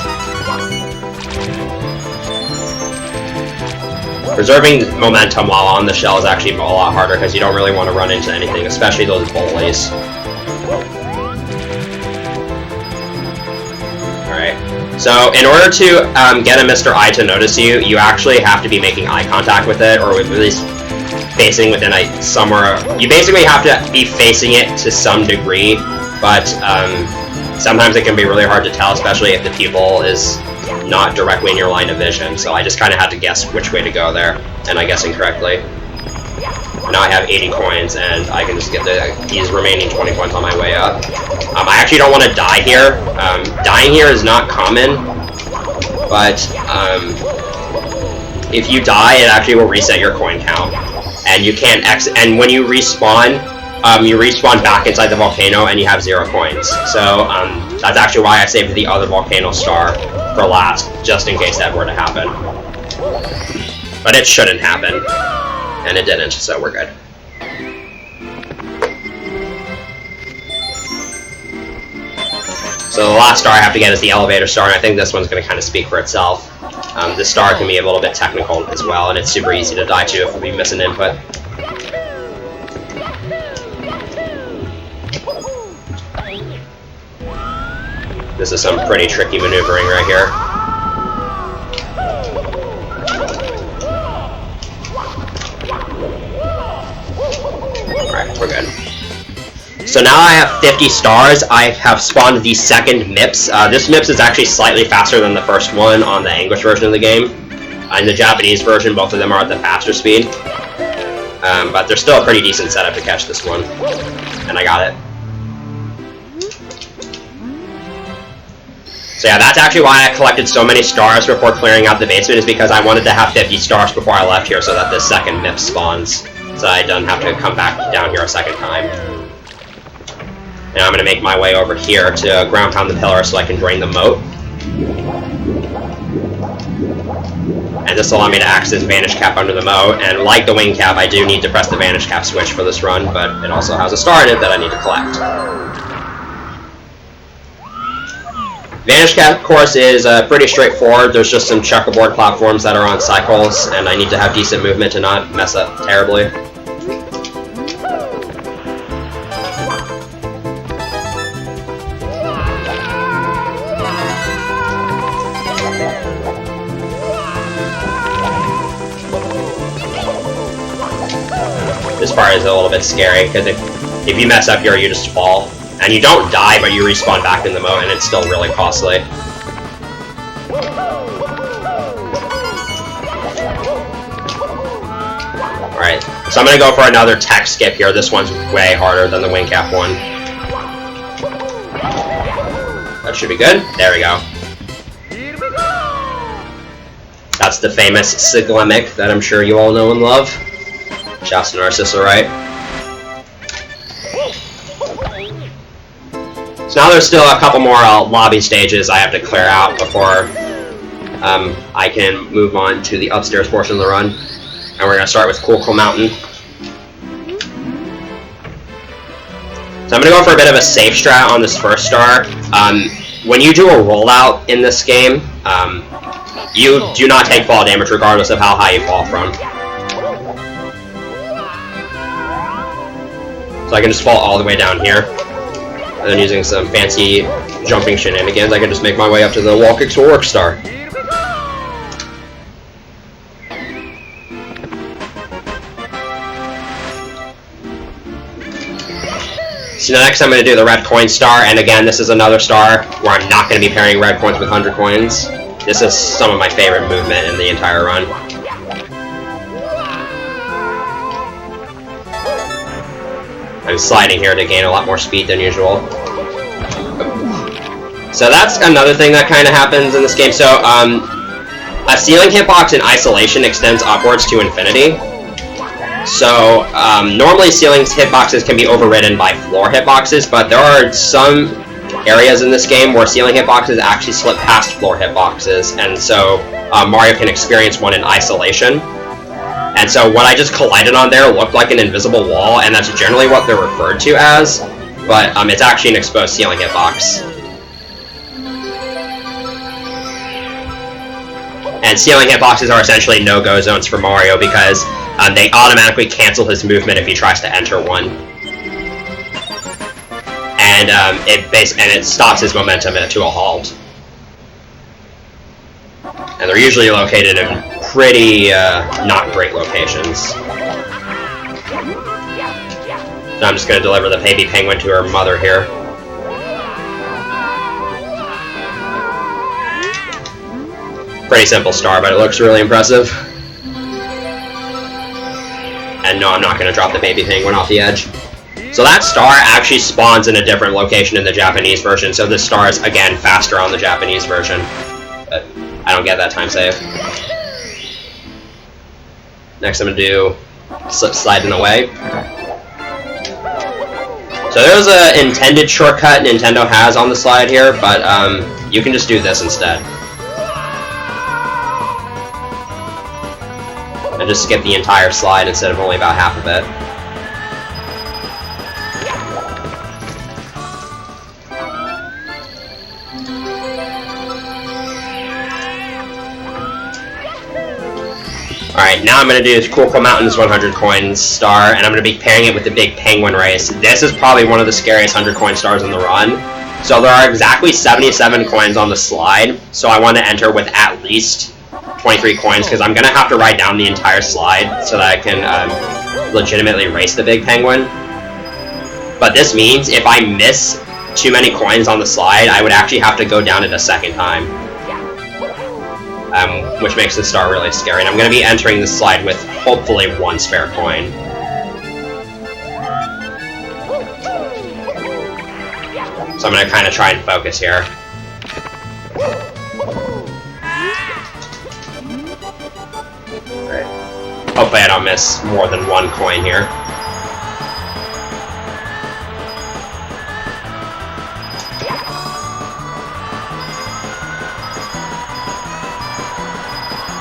Preserving momentum while on the shell is actually a lot harder because you don't really want to run into anything, especially those bullies. Alright, so in order to get a Mr. I to notice you, you actually have to be making eye contact with it, or at least facing within somewhere. You basically have to be facing it to some degree, but sometimes it can be really hard to tell, especially if the pupil is not directly in your line of vision. So I just kind of had to guess which way to go there, and I guessed incorrectly. Now I have 80 coins, and I can just get these remaining 20 coins on my way up. I actually don't want to die here. Dying here is not common, but if you die, it actually will reset your coin count. And you can't and when you respawn back inside the volcano and you have 0 coins. So that's actually why I saved the other volcano star for last, just in case that were to happen. But it shouldn't happen, and it didn't, so we're good. So the last star I have to get is the elevator star, and I think this one's going to kind of speak for itself. This star can be a little bit technical as well, and it's super easy to die to if we miss an input. This is some pretty tricky maneuvering right here. Alright, we're good. So now I have 50 stars. I have spawned the second MIPS. This MIPS is actually slightly faster than the first one on the English version of the game. In the Japanese version, both of them are at the faster speed. But they're still a pretty decent setup to catch this one. And I got it. So yeah, that's actually why I collected so many stars before clearing out the basement, is because I wanted to have 50 stars before I left here so that this second MIPS spawns. so I don't have to come back down here a second time. And I'm going to make my way over here to ground pound the pillar so I can drain the moat. And this will allow me to access Vanish Cap under the moat, and like the Wing Cap, I do need to press the Vanish Cap switch for this run, but it also has a star in it that I need to collect. Vanish Cap course is pretty straightforward. There's just some checkerboard platforms that are on cycles, and I need to have decent movement to not mess up terribly. This part is a little bit scary, because if you mess up here, you just fall. And you don't die, but you respawn back in the moat, and it's still really costly. Alright, so I'm going to go for another tech skip here. This one's way harder than the Wing Cap one. That should be good. There we go. That's the famous Siglemic that I'm sure you all know and love. Shouts to Narcissa, right? So now there's still a couple more lobby stages I have to clear out before I can move on to the upstairs portion of the run. And we're going to start with Cool Mountain. So I'm going to go for a bit of a safe strat on this first star. When you do a rollout in this game, you do not take fall damage regardless of how high you fall from. So I can just fall all the way down here. And then using some fancy jumping shenanigans, I can just make my way up to the Wall Kicks Will Work star. So next I'm going to do the red coin star, and again this is another star where I'm not going to be pairing red coins with 100 coins. This is some of my favorite movement in the entire run. I'm sliding here to gain a lot more speed than usual. So that's another thing that kind of happens in this game. So a ceiling hitbox in isolation extends upwards to infinity. So normally ceiling hitboxes can be overridden by floor hitboxes, but there are some areas in this game where ceiling hitboxes actually slip past floor hitboxes, and so Mario can experience one in isolation. And so what I just collided on there looked like an invisible wall, and that's generally what they're referred to as, but it's actually an exposed ceiling hitbox. And ceiling hitboxes are essentially no-go zones for Mario because they automatically cancel his movement if he tries to enter one. And it stops his momentum to a halt. And they're usually located in pretty not great locations. So I'm just going to deliver the baby penguin to her mother here. Pretty simple star, but it looks really impressive. And no, I'm not going to drop the baby penguin off the edge. So that star actually spawns in a different location in the Japanese version, so this star is, again, faster on the Japanese version. But I don't get that time save. Next I'm going to do slip sliding away. So there's an intended shortcut Nintendo has on the slide here, but you can just do this instead. And just skip the entire slide instead of only about half of it. Alright, now I'm going to do Cool Mountain's 100 coins star, and I'm going to be pairing it with the big penguin race. This is probably one of the scariest 100 coin stars in the run. So there are exactly 77 coins on the slide, so I want to enter with at least 23 coins, because I'm going to have to ride down the entire slide so that I can legitimately race the big penguin. But this means if I miss too many coins on the slide, I would actually have to go down it a second time. Which makes this star really scary. And I'm going to be entering this slide with hopefully one spare coin. So I'm going to kind of try and focus here. Alright. Hopefully I don't miss more than one coin here.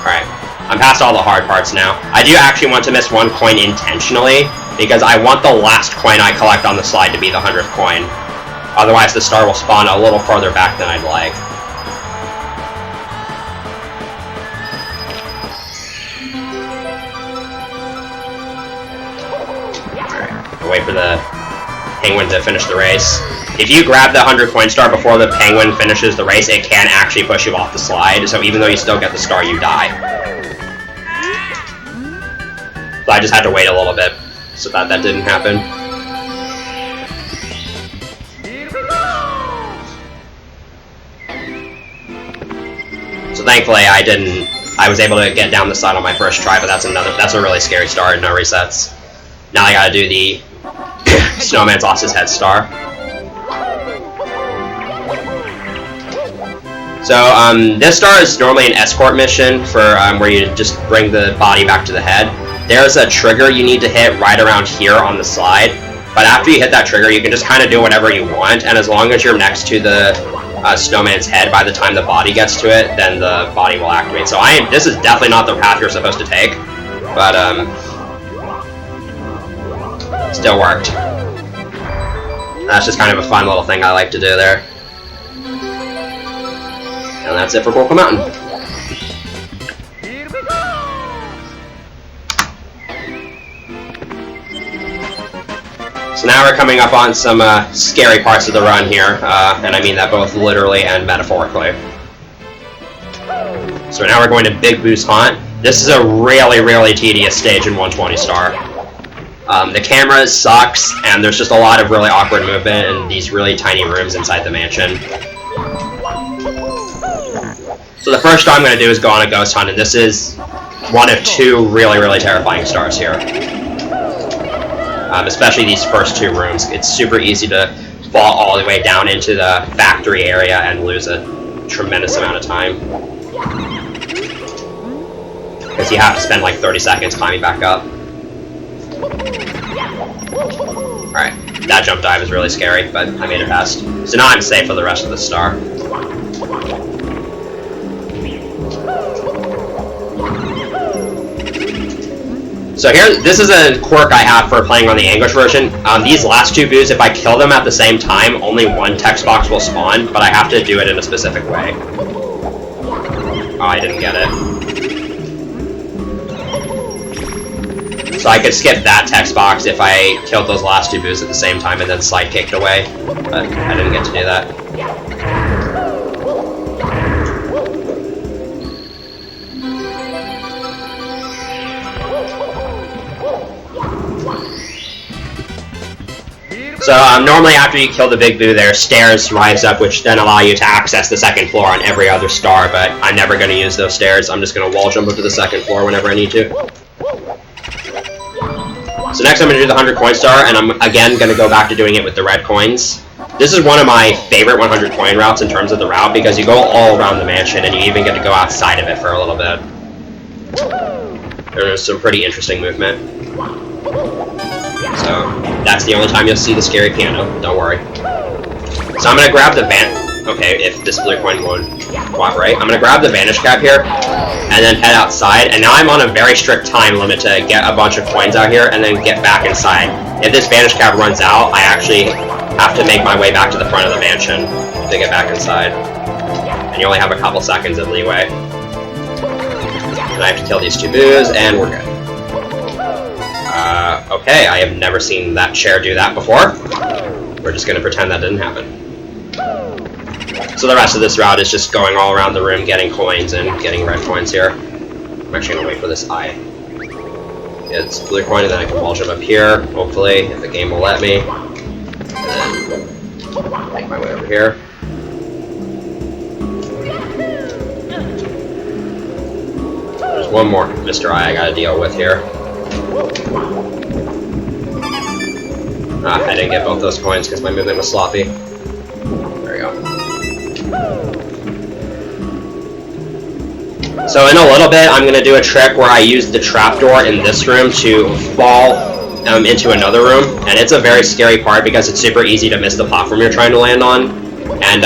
Alright, I'm past all the hard parts now. I do actually want to miss one coin intentionally, because I want the last coin I collect on the slide to be the 100th coin. Otherwise the star will spawn a little farther back than I'd like. Wait for the penguin to finish the race. If you grab the 100 coin star before the penguin finishes the race, it can actually push you off the slide, so even though you still get the star, you die. So I just had to wait a little bit so that didn't happen. So thankfully I was able to get down the slide on my first try, but that's a really scary star, no resets. Now I gotta do the Snowman's lost his head star. So this star is normally an escort mission for where you just bring the body back to the head. There's a trigger you need to hit right around here on the slide, but after you hit that trigger you can just kind of do whatever you want, and as long as you're next to the snowman's head by the time the body gets to it, then the body will activate. So this is definitely not the path you're supposed to take, but still worked. That's just kind of a fun little thing I like to do there. And that's it for Vocal Mountain. So now we're coming up on some scary parts of the run here, and I mean that both literally and metaphorically. So now we're going to Big Boo's Haunt. This is a really, really tedious stage in 120 star. The camera sucks, and there's just a lot of really awkward movement in these really tiny rooms inside the mansion. So the first star I'm going to do is go on a ghost hunt, and this is one of two really, really terrifying stars here. Especially these first two rooms. It's super easy to fall all the way down into the factory area and lose a tremendous amount of time. Because you have to spend like 30 seconds climbing back up. Alright, that jump dive is really scary, but I made it past. So now I'm safe for the rest of the star. So here, this is a quirk I have for playing on the English version. These last two boos, if I kill them at the same time, only one text box will spawn, but I have to do it in a specific way. Oh, I didn't get it. So I could skip that text box if I killed those last two boos at the same time and then slide kicked away, but I didn't get to do that. So normally after you kill the big boo, there are stairs rise up, which then allow you to access the second floor on every other star, but I'm never going to use those stairs. I'm just going to wall jump up to the second floor whenever I need to. So next I'm going to do the 100 coin star, and I'm again going to go back to doing it with the red coins. This is one of my favorite 100 coin routes in terms of the route, because you go all around the mansion, and you even get to go outside of it for a little bit. There's some pretty interesting movement. So that's the only time you'll see the scary piano, don't worry. So I'm going to grab the okay, if this blue coin won't cooperate, I'm going to grab the vanish cap here, and then head outside, and now I'm on a very strict time limit to get a bunch of coins out here, and then get back inside. If this vanish cap runs out, I actually have to make my way back to the front of the mansion to get back inside. And you only have a couple seconds of leeway. And I have to kill these two boos, and we're good. Okay, I have never seen that chair do that before. We're just going to pretend that didn't happen. So the rest of this route is just going all around the room, getting coins and getting red coins here. I'm actually going to wait for this eye. It's blue coin, and then I can wall jump up here, hopefully, if the game will let me. And then make my way over here. There's one more Mr. I gotta deal with here. I didn't get both those coins because my movement was sloppy. There we go. So in a little bit, I'm going to do a trick where I use the trapdoor in this room to fall into another room, and it's a very scary part because it's super easy to miss the platform you're trying to land on, and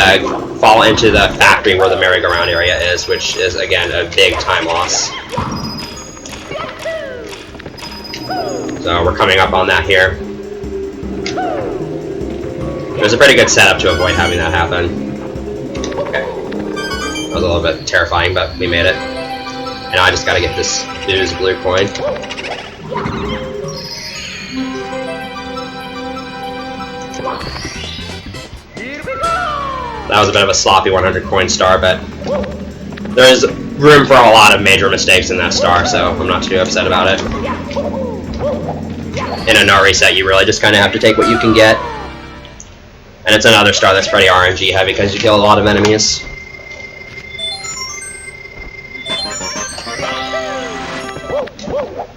fall into the factory where the merry-go-round area is, which is, again, a big time loss. So we're coming up on that here. It was a pretty good setup to avoid having that happen. Okay. That was a little bit terrifying, but we made it. And now I just gotta get this dude's blue coin. That was a bit of a sloppy 100 coin star, but there's room for a lot of major mistakes in that star, so I'm not too upset about it. In a no reset, you really just kind of have to take what you can get. And it's another star that's pretty RNG heavy because you kill a lot of enemies.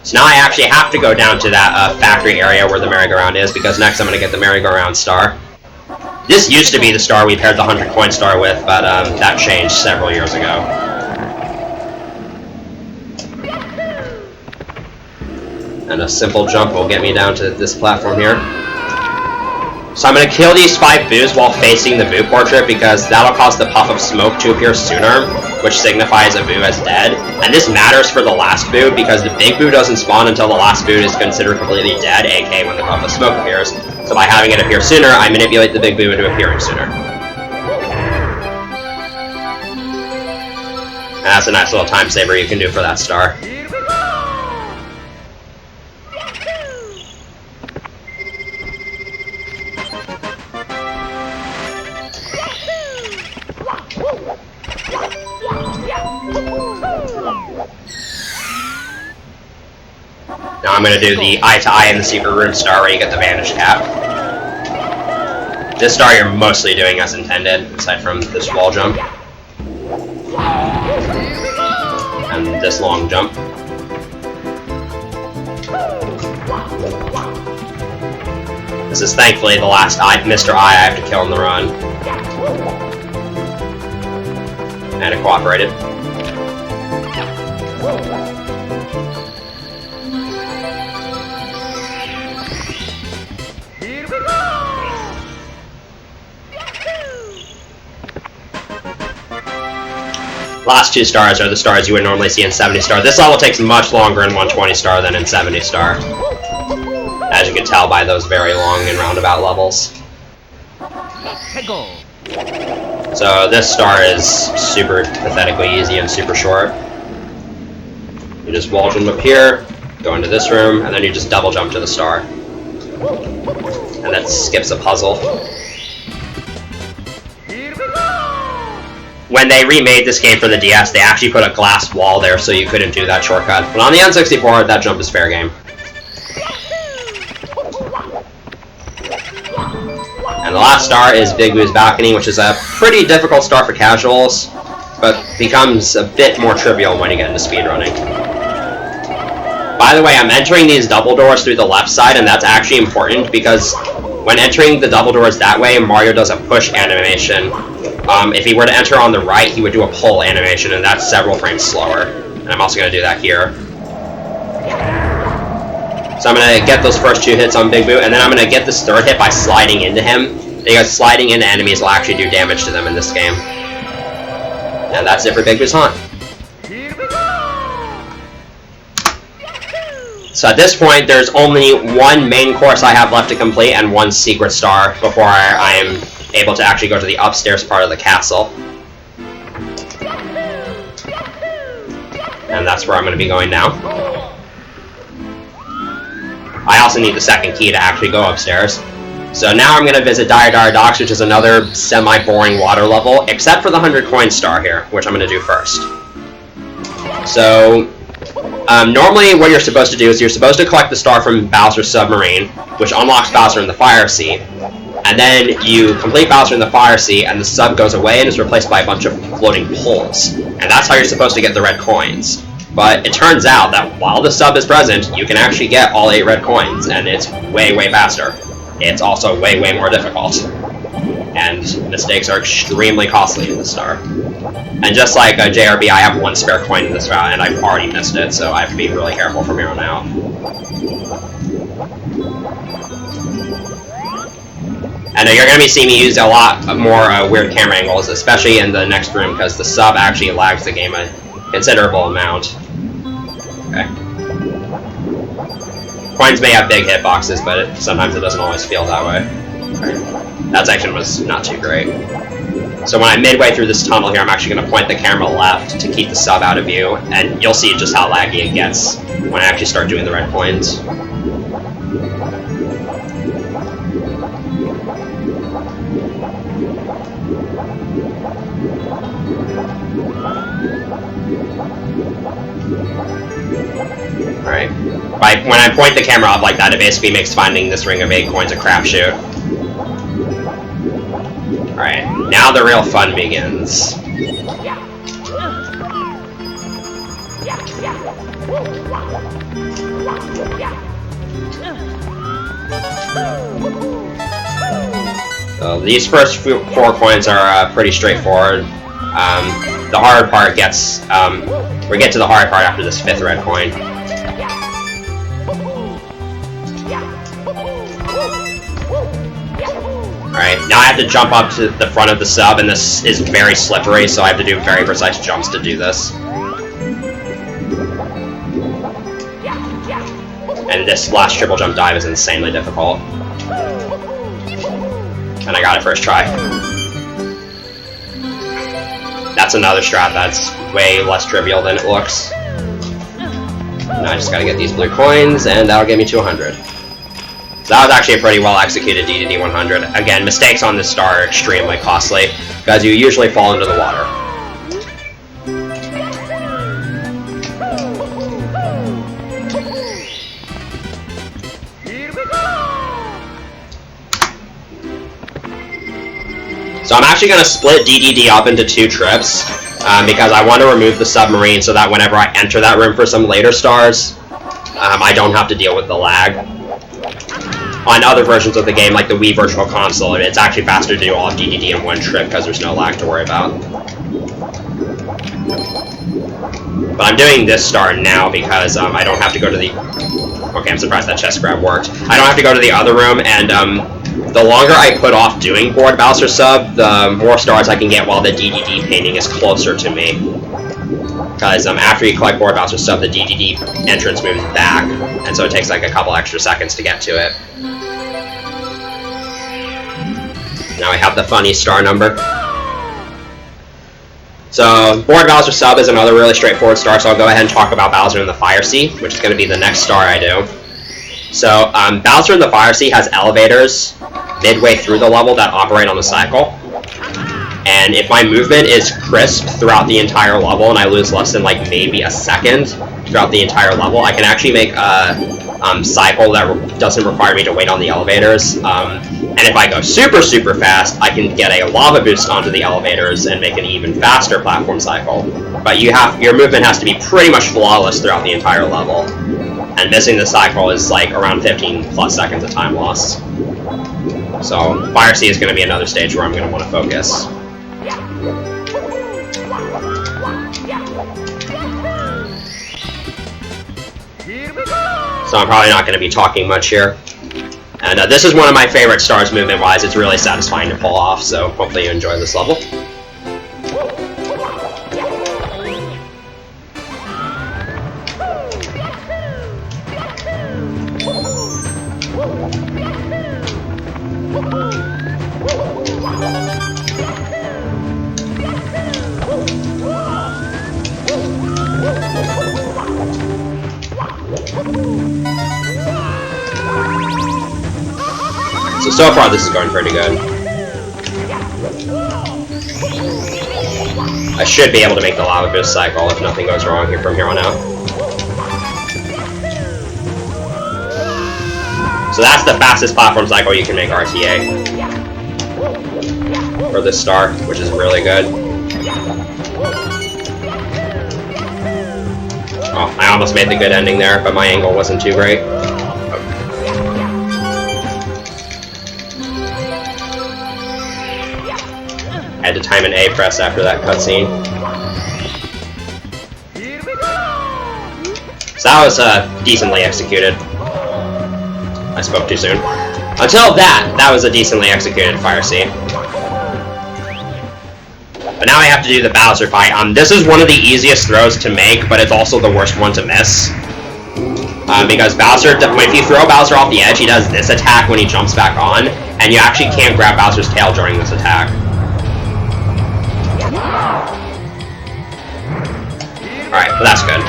So now I actually have to go down to that factory area where the merry-go-round is, because next I'm going to get the merry-go-round star. This used to be the star we paired the 100 coin star with, but that changed several years ago. And a simple jump will get me down to this platform here. So I'm going to kill these 5 boos while facing the boo portrait, because that'll cause the puff of smoke to appear sooner, which signifies a boo as dead. And this matters for the last boo, because the big boo doesn't spawn until the last boo is considered completely dead, aka when the puff of smoke appears. So by having it appear sooner, I manipulate the big boo into appearing sooner. And that's a nice little time saver you can do for that star. Now I'm going to do the eye-to-eye in the secret room star where you get the vanish cap. This star you're mostly doing as intended, aside from this wall jump. And this long jump. This is thankfully the last Mr. Eye I have to kill in the run. And it cooperated. Last 2 stars are the stars you would normally see in 70 star. This level takes much longer in 120 star than in 70 star. As you can tell by those very long and roundabout levels. So this star is super pathetically easy and super short. You just wall jump up here, go into this room, and then you just double jump to the star. And that skips a puzzle. When they remade this game for the DS, they actually put a glass wall there so you couldn't do that shortcut. But on the N64, that jump is fair game. And the last star is Big Boo's Balcony, which is a pretty difficult star for casuals, but becomes a bit more trivial when you get into speedrunning. By the way, I'm entering these double doors through the left side, and that's actually important because when entering the double doors that way, Mario does a push animation. If he were to enter on the right, he would do a pull animation, and that's several frames slower. And I'm also going to do that here. So I'm going to get those first 2 hits on Big Boo, and then I'm going to get this 3rd hit by sliding into him, because sliding into enemies will actually do damage to them in this game. And that's it for Big Boo's Haunt. So at this point, there's only 1 main course I have left to complete, and 1 secret star before I am able to actually go to the upstairs part of the castle. And that's where I'm going to be going now. I also need the 2nd key to actually go upstairs. So now I'm going to visit Dire Dire Docks, which is another semi-boring water level, except for the 100 coin star here, which I'm going to do first. So normally what you're supposed to do is you're supposed to collect the star from Bowser's submarine, which unlocks Bowser in the Fire Sea. And then you complete Bowser in the Fire Sea, and the sub goes away and is replaced by a bunch of floating poles. And that's how you're supposed to get the red coins. But it turns out that while the sub is present, you can actually get all 8 red coins, and it's way, way faster. It's also way, way more difficult. and mistakes are extremely costly in this star. And just like JRB, I have 1 spare coin in this route, and I've already missed it, so I have to be really careful from here on out. And you're going to be seeing me use a lot more weird camera angles, especially in the next room, because the sub actually lags the game a considerable amount. Okay. Coins may have big hitboxes, but sometimes it doesn't always feel that way. Okay. That section was not too great. So when I'm midway through this tunnel here, I'm actually going to point the camera left to keep the sub out of view, and you'll see just how laggy it gets when I actually start doing the red coins. Alright. When I point the camera up like that, it basically makes finding this ring of 8 coins a crapshoot. Alright, now the real fun begins. So these first 4 coins are pretty straightforward. The hard part gets, we get to the hard part after this 5th red coin. Alright, now I have to jump up to the front of the sub, and this is very slippery, so I have to do very precise jumps to do this. And this last triple jump dive is insanely difficult. And I got it first try. That's another strat that's way less trivial than it looks. Now I just gotta get these blue coins, and that'll get me to 100. So that was actually a pretty well executed DDD 100. Again, mistakes on this star are extremely costly, because you usually fall into the water. So I'm actually going to split DDD up into 2 trips, because I want to remove the submarine so that whenever I enter that room for some later stars, I don't have to deal with the lag. On other versions of the game, like the Wii Virtual Console, it's actually faster to do all of DDD in 1 trip because there's no lag to worry about. But I'm doing this star now because I don't have to go to the... Okay, I'm surprised that chest grab worked. I don't have to go to the other room, and the longer I put off doing Board Bowser sub, the more stars I can get while the DDD painting is closer to me. Because after you collect Board Bowser sub, the DDD entrance moves back, and so it takes like a couple extra seconds to get to it. Now I have the funny star number. So, Board Bowser sub is another really straightforward star, so I'll go ahead and talk about Bowser in the Fire Sea, which is going to be the next star I do. So, Bowser in the Fire Sea has elevators midway through the level that operate on a cycle. And if my movement is crisp throughout the entire level, and I lose less than like maybe a second throughout the entire level, I can actually make a cycle that doesn't require me to wait on the elevators. And if I go super, super fast, I can get a lava boost onto the elevators and make an even faster platform cycle. But your movement has to be pretty much flawless throughout the entire level. And missing the cycle is like around 15 plus seconds of time lost. So Fire Sea is going to be another stage where I'm going to want to focus. So I'm probably not going to be talking much here. And this is one of my favorite stars movement-wise. It's really satisfying to pull off, so hopefully you enjoy this level. So far, this is going pretty good. I should be able to make the lava boost cycle if nothing goes wrong here from here on out. So that's the fastest platform cycle you can make RTA for this star, which is really good. Oh, I almost made the good ending there, but my angle wasn't too great. time and A press after that cutscene. So that was decently executed. I spoke too soon. Until that was a decently executed fire scene. But now I have to do the Bowser fight. This is one of the easiest throws to make, but it's also the worst one to miss. Because Bowser, if you throw Bowser off the edge, he does this attack when he jumps back on, and you actually can't grab Bowser's tail during this attack. Alright, well that's good.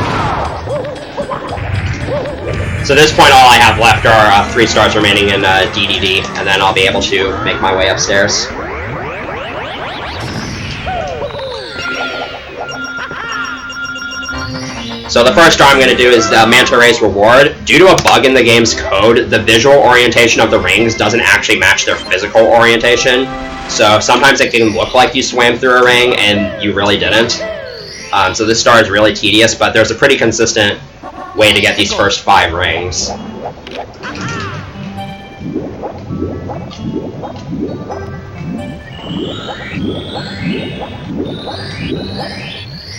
So at this point all I have left are 3 stars remaining in DDD, and then I'll be able to make my way upstairs. So the first star I'm going to do is Manta Ray's Reward. Due to a bug in the game's code, the visual orientation of the rings doesn't actually match their physical orientation. So sometimes it can look like you swam through a ring and you really didn't. So this star is really tedious, but there's a pretty consistent way to get these first 5 rings.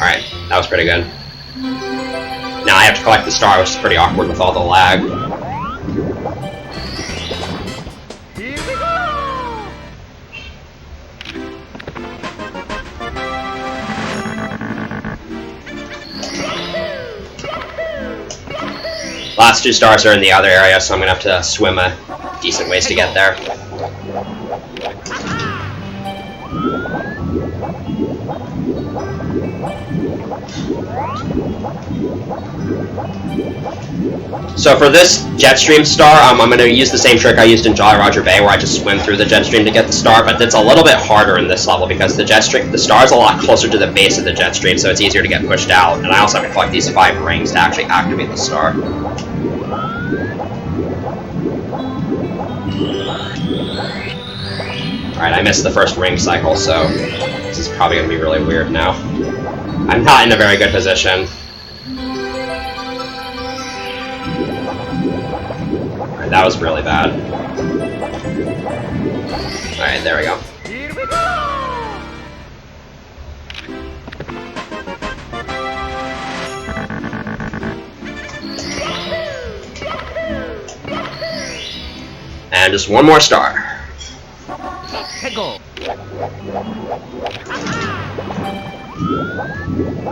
Alright, that was pretty good. Now I have to collect the star, which is pretty awkward with all the lag. Last 2 stars are in the other area, so I'm gonna have to swim a decent ways to get there. So for this Jetstream star, I'm going to use the same trick I used in Jolly Roger Bay, where I just swim through the Jetstream to get the star, but it's a little bit harder in this level because the star is a lot closer to the base of the Jetstream, so it's easier to get pushed out, and I also have to collect these 5 rings to actually activate the star. Alright, I missed the first ring cycle, so this is probably going to be really weird now. I'm not in a very good position. Alright, that was really bad. Alright, there we go. And just one more star.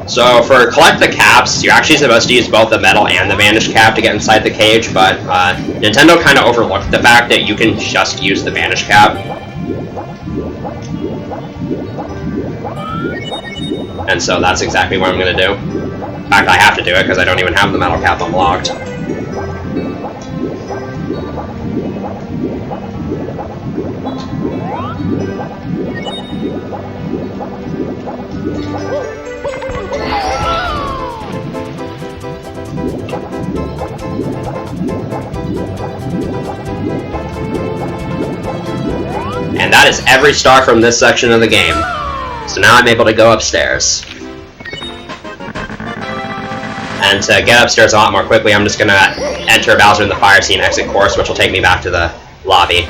So for collect the caps, you're actually supposed to use both the metal and the vanish cap to get inside the cage, but Nintendo kind of overlooked the fact that you can just use the vanish cap. And so that's exactly what I'm going to do. In fact, I have to do it because I don't even have the metal cap unlocked. And that is every star from this section of the game. So now I'm able to go upstairs. And to get upstairs a lot more quickly, I'm just going to enter Bowser in the Fire Scene exit course, which will take me back to the lobby.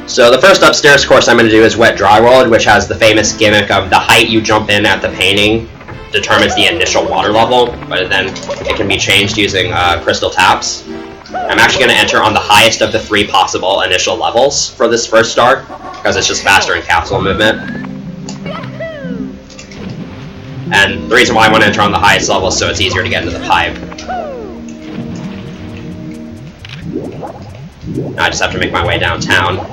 So the first upstairs course I'm going to do is Wet Dry World, which has the famous gimmick of the height you jump in at the painting determines the initial water level, but then it can be changed using crystal taps. I'm actually going to enter on the highest of the 3 possible initial levels for this first start, because it's just faster in capsule movement. And the reason why I want to enter on the highest level is so it's easier to get into the pipe. Now I just have to make my way downtown.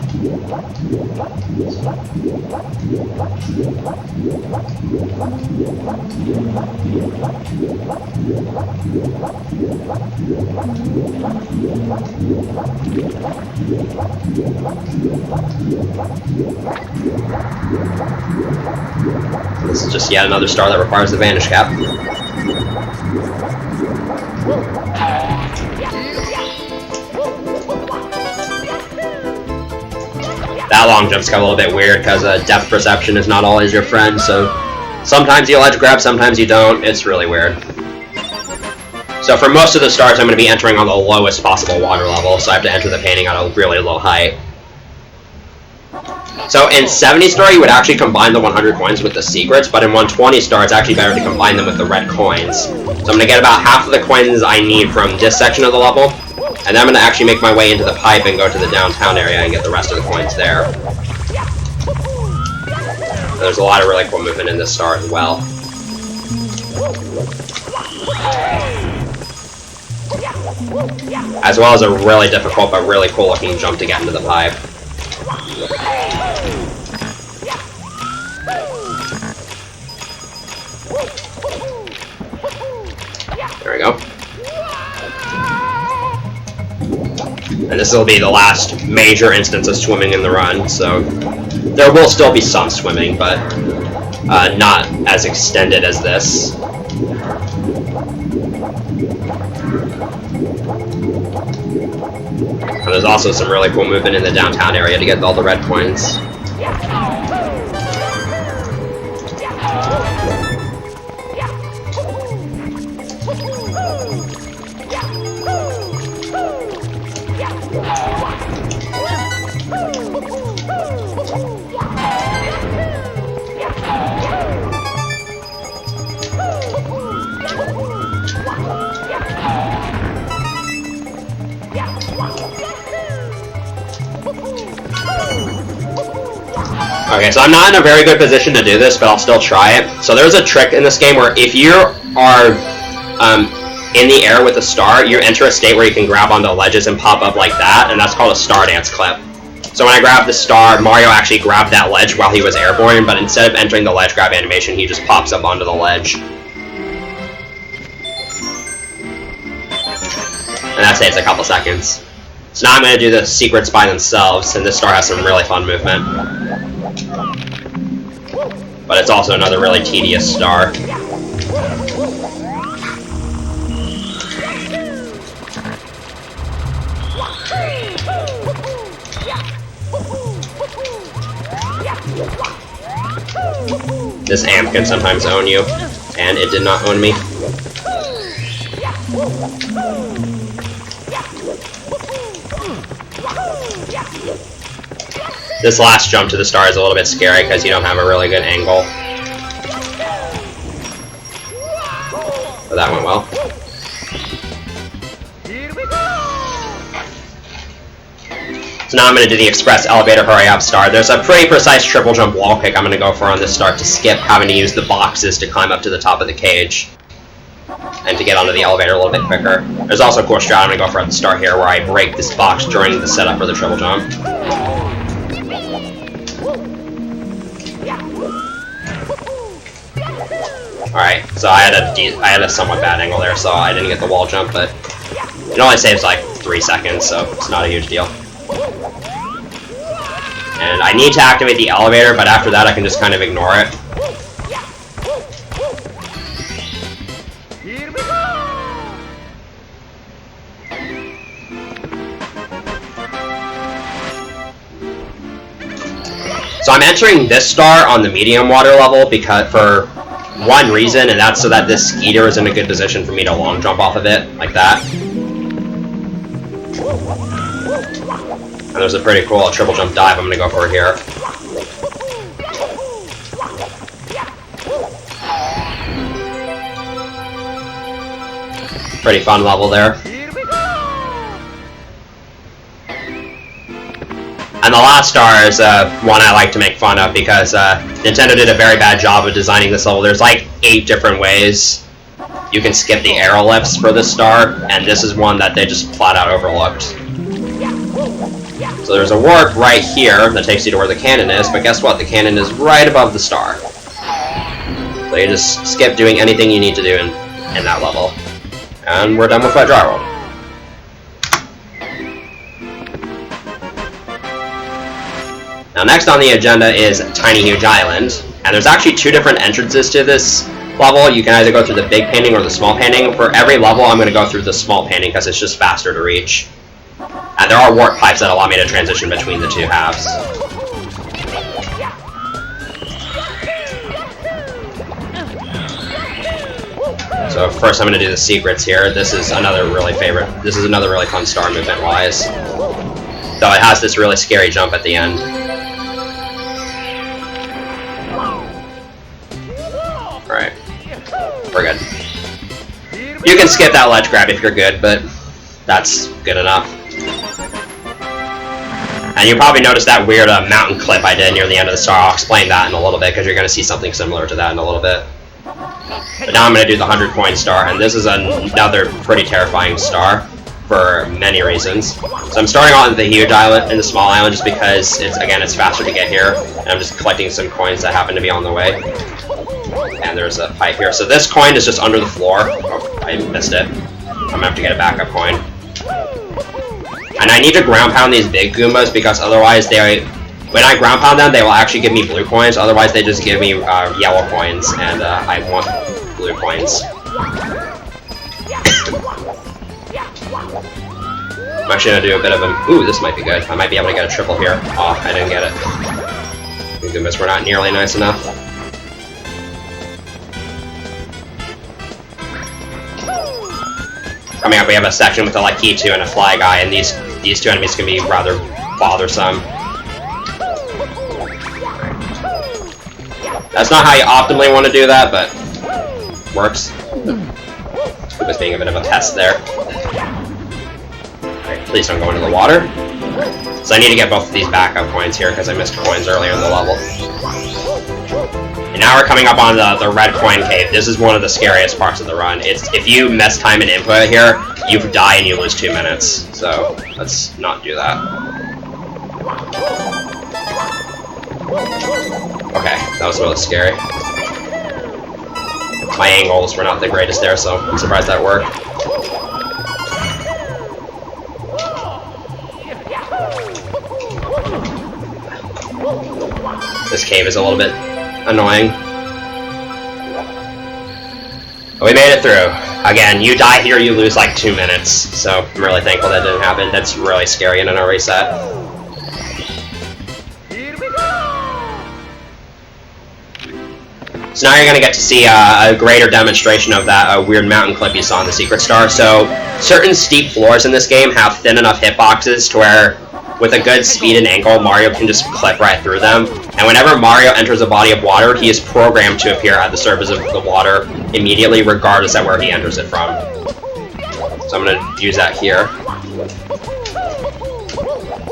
This is just yet another star that requires the vanish cap. That long jump's got a little bit weird because depth perception is not always your friend, so sometimes you ledge grab, sometimes you don't. It's really weird. So for most of the stars, I'm going to be entering on the lowest possible water level, so I have to enter the painting at a really low height. So in 70 star, you would actually combine the 100 coins with the secrets, but in 120 star, it's actually better to combine them with the red coins. So I'm going to get about half of the coins I need from this section of the level, and then I'm going to actually make my way into the pipe and go to the downtown area and get the rest of the coins there. And there's a lot of really cool movement in this star as well. As well as a really difficult but really cool looking jump to get into the pipe. There we go. And this will be the last major instance of swimming in the run, so there will still be some swimming, but not as extended as this. And there's also some really cool movement in the downtown area to get all the red coins. Okay, so I'm not in a very good position to do this, but I'll still try it. So there's a trick in this game where if you are in the air with a star, you enter a state where you can grab onto ledges and pop up like that, and that's called a star dance clip. So when I grabbed the star, Mario actually grabbed that ledge while he was airborne, but instead of entering the ledge grab animation, he just pops up onto the ledge. And that saves a couple seconds. So now I'm going to do the secrets by themselves, and this star has some really fun movement. But it's also another really tedious star. This amp can sometimes own you, and it did not own me. This last jump to the star is a little bit scary because you don't have a really good angle. But that went well. So now I'm going to do the express elevator hurry up star. There's a pretty precise triple jump wall kick I'm going to go for on this star to skip having to use the boxes to climb up to the top of the cage. And to get onto the elevator a little bit quicker. There's also a cool strat I'm going to go for at the start here where I break this box during the setup for the triple jump. Alright, so I had a somewhat bad angle there, so I didn't get the wall jump, but it only saves like 3 seconds, so it's not a huge deal. And I need to activate the elevator, but after that I can just kind of ignore it. So I'm entering this star on the medium water level because for one reason, and that's so that this skeeter is in a good position for me to long jump off of it, like that. And there's a pretty cool triple jump dive I'm going to go for here. Pretty fun level there. And the last star is one I like to make fun of because Nintendo did a very bad job of designing this level. There's like 8 different ways you can skip the arrow lifts for this star, and this is one that they just flat out overlooked. So there's a warp right here that takes you to where the cannon is, but guess what? The cannon is right above the star. So you just skip doing anything you need to do in that level. And we're done with Wet Dry World. Now next on the agenda is Tiny Huge Island, and there's actually 2 different entrances to this level. You can either go through the big painting or the small painting. For every level I'm going to go through the small painting because it's just faster to reach. And there are warp pipes that allow me to transition between the 2 halves. So first I'm going to do the secrets here. This is another really fun star movement wise. Though it has this really scary jump at the end. Alright. We're good. You can skip that ledge grab if you're good, but that's good enough. And you probably noticed that weird mountain clip I did near the end of the star. I'll explain that in a little bit, because you're going to see something similar to that in a little bit. But now I'm going to do the 100-coin star, and this is another pretty terrifying star for many reasons. So I'm starting on the huge island, in the small island, just because, it's faster to get here, and I'm just collecting some coins that happen to be on the way. And there's a pipe here. So this coin is just under the floor. Oh, I missed it. I'm going to have to get a backup coin. And I need to ground pound these big Goombas, because otherwise when I ground pound them, they will actually give me blue coins. Otherwise, they just give me yellow coins, and I want blue coins. I'm actually going to do a bit of a... Ooh, this might be good. I might be able to get a triple here. Oh, I didn't get it. The Goombas were not nearly nice enough. Coming up, we have a section with a Lakitu and a Fly Guy, and these two enemies can be rather bothersome. That's not how you optimally want to do that, but works. It was being a bit of a test there. Right, please don't go into the water. So I need to get both of these backup coins here, because I missed coins earlier in the level. And now we're coming up on the red coin cave. This is one of the scariest parts of the run. If you miss time and input here, you die and you lose 2 minutes. So let's not do that. Okay, that was really scary. My angles were not the greatest there, so I'm surprised that worked. This cave is a little bit annoying. But we made it through. Again, you die here, you lose like 2 minutes. So I'm really thankful that didn't happen. That's really scary in a reset. So now you're going to get to see a greater demonstration of that weird mountain clip you saw in the Secret Star. So certain steep floors in this game have thin enough hitboxes to where with a good speed and angle, Mario can just clip right through them. And whenever Mario enters a body of water, he is programmed to appear at the surface of the water immediately, regardless of where he enters it from. So I'm going to use that here.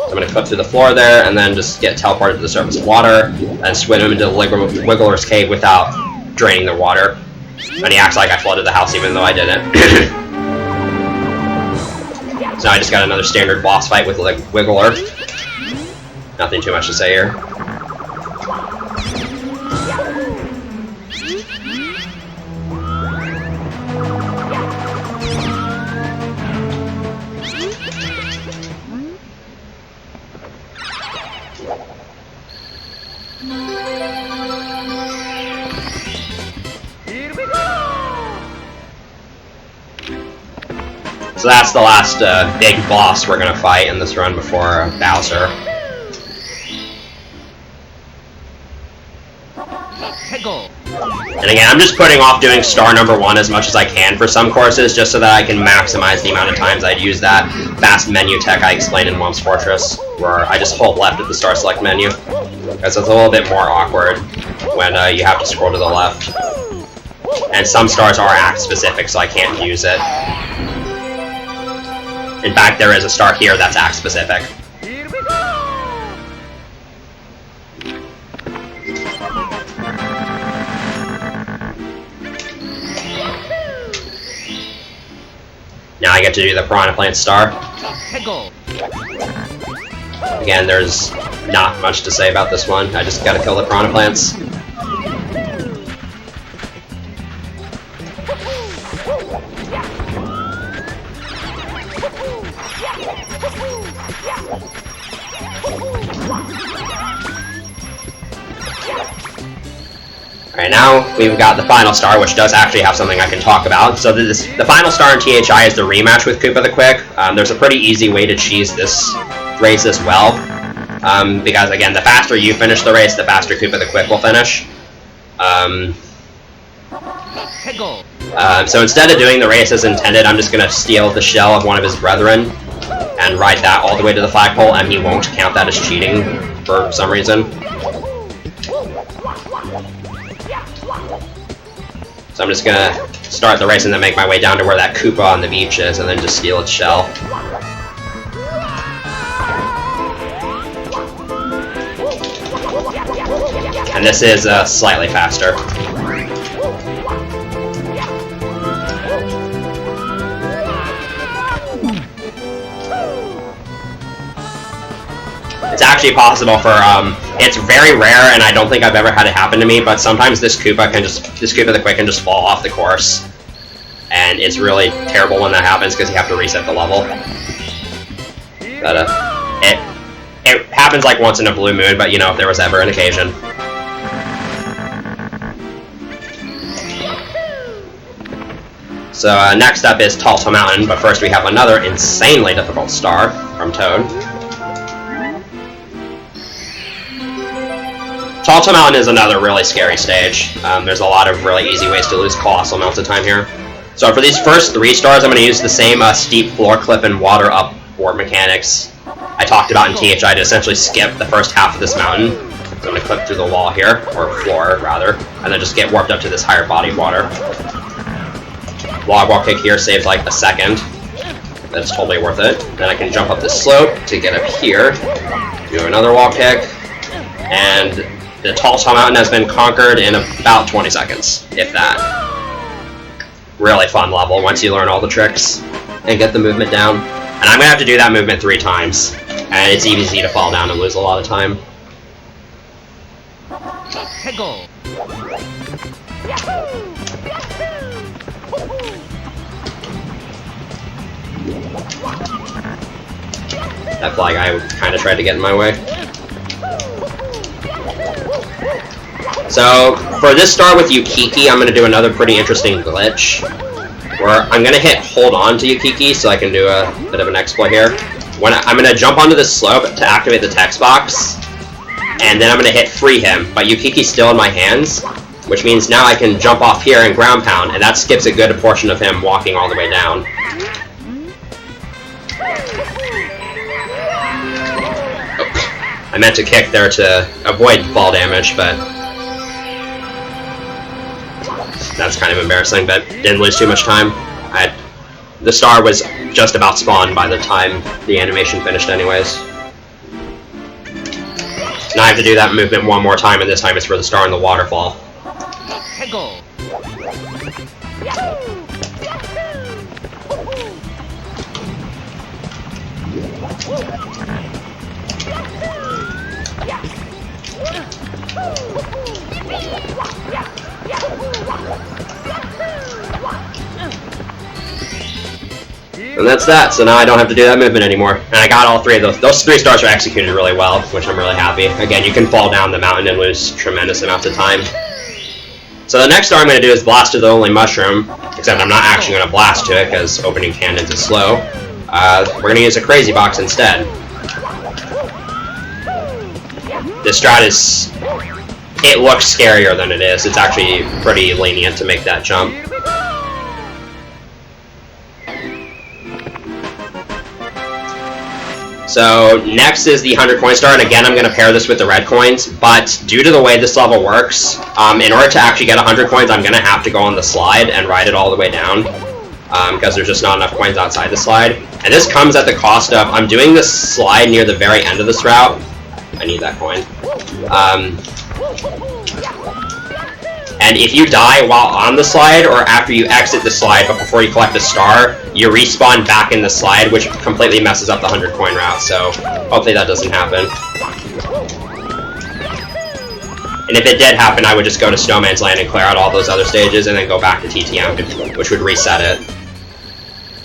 I'm going to clip through the floor there, and then just get teleported to the surface of water, and swim him into the Wiggler's cave without draining the water. And he acts like I flooded the house, even though I didn't. So now I just got another standard boss fight with Wiggler. Nothing too much to say here. So that's the last big boss we're going to fight in this run before Bowser. And again, I'm just putting off doing star number 1 as much as I can for some courses, just so that I can maximize the amount of times I'd use that fast menu tech I explained in Mom's Fortress, where I just hold left at the star select menu. Because it's a little bit more awkward when you have to scroll to the left. And some stars are act specific, so I can't use it. In fact, there is a star here that's act specific. Now I get to do the Piranha Plant star. Again, there's not much to say about this one. I just gotta kill the Piranha Plants. Alright, now we've got the final star, which does actually have something I can talk about. So the final star in THI is the rematch with Koopa the Quick. There's a pretty easy way to cheese this race as well. Because, again, the faster you finish the race, the faster Koopa the Quick will finish. So instead of doing the race as intended, I'm just going to steal the shell of one of his brethren and ride that all the way to the flagpole, and he won't count that as cheating for some reason. So I'm just going to start the race and then make my way down to where that Koopa on the beach is, and then just steal its shell. And this is slightly faster. It's actually possible for, it's very rare, and I don't think I've ever had it happen to me, but sometimes this Koopa the Quick can just fall off the course. And it's really terrible when that happens, because you have to reset the level. But, it happens like once in a blue moon, but you know, if there was ever an occasion. So, next up is Talta Mountain, but first we have another insanely difficult star from Toad. Talta Mountain is another really scary stage. There's a lot of really easy ways to lose colossal amounts of time here. So for these first 3 stars, I'm going to use the same steep floor clip and water upboard mechanics I talked about in THI to essentially skip the first half of this mountain. So I'm going to clip through the wall here, or floor rather, and then just get warped up to this higher body of water. Log wall kick here saves like a second. That's totally worth it. Then I can jump up this slope to get up here, do another wall kick, and the Talta Mountain has been conquered in about 20 seconds, if that. Really fun level once you learn all the tricks and get the movement down. And I'm going to have to do that movement 3 times. And it's easy to fall down and lose a lot of time. That flag guy kind of tried to get in my way. So, for this star with Yukiki, I'm going to do another pretty interesting glitch, where I'm going to hit hold on to Yukiki so I can do a bit of an exploit here. I'm going to jump onto this slope to activate the text box, and then I'm going to hit free him, but Yukiki's still in my hands, which means now I can jump off here and ground pound, and that skips a good portion of him walking all the way down. Oh, I meant to kick there to avoid fall damage, but that's kind of embarrassing, but didn't lose too much time. The star was just about spawned by the time the animation finished anyways. Now I have to do that movement one more time, and this time it's for the star in the waterfall. And that's that, so now I don't have to do that movement anymore. And I got all 3 of those. Those 3 stars are executed really well, which I'm really happy. Again, you can fall down the mountain and lose tremendous amounts of time. So the next star I'm going to do is Blast to the Only Mushroom, except I'm not actually going to blast to it, because opening cannons is slow. We're going to use a Crazy Box instead. This strat is... it looks scarier than it is. It's actually pretty lenient to make that jump. So next is the 100 coin star, and again I'm going to pair this with the red coins, but due to the way this level works, in order to actually get 100 coins I'm going to have to go on the slide and ride it all the way down, because there's just not enough coins outside the slide. And this comes at the cost of, I'm doing this slide near the very end of this route. I need that coin. And if you die while on the slide, or after you exit the slide but before you collect a star, you respawn back in the slide, which completely messes up the 100 coin route, so hopefully that doesn't happen. And if it did happen, I would just go to Snowman's Land and clear out all those other stages, and then go back to TTM, which would reset it.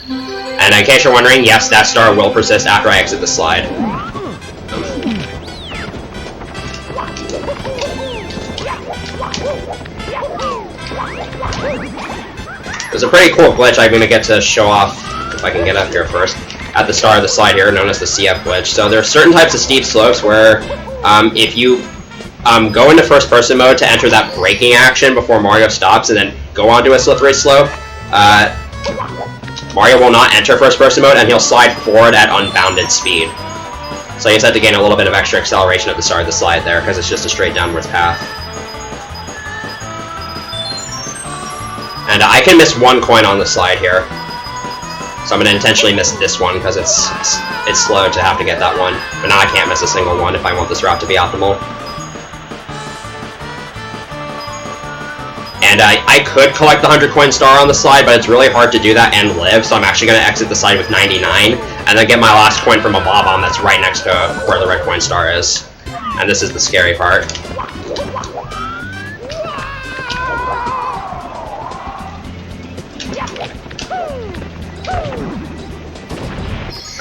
And in case you're wondering, yes, that star will persist after I exit the slide. There's a pretty cool glitch I'm going to get to show off, if I can get up here first, at the start of the slide here, known as the CF glitch. So there are certain types of steep slopes where if you go into first-person mode to enter that braking action before Mario stops, and then go onto a slippery slope, Mario will not enter first-person mode, and he'll slide forward at unbounded speed. So you just have to gain a little bit of extra acceleration at the start of the slide there, because it's just a straight downwards path. And I can miss one coin on the slide here. So I'm going to intentionally miss this one, because it's slow to have to get that one. But now I can't miss a single one if I want this route to be optimal. And I could collect the 100 coin star on the slide, but it's really hard to do that and live, so I'm actually going to exit the slide with 99, and then get my last coin from a bomb that's right next to where the red coin star is. And this is the scary part.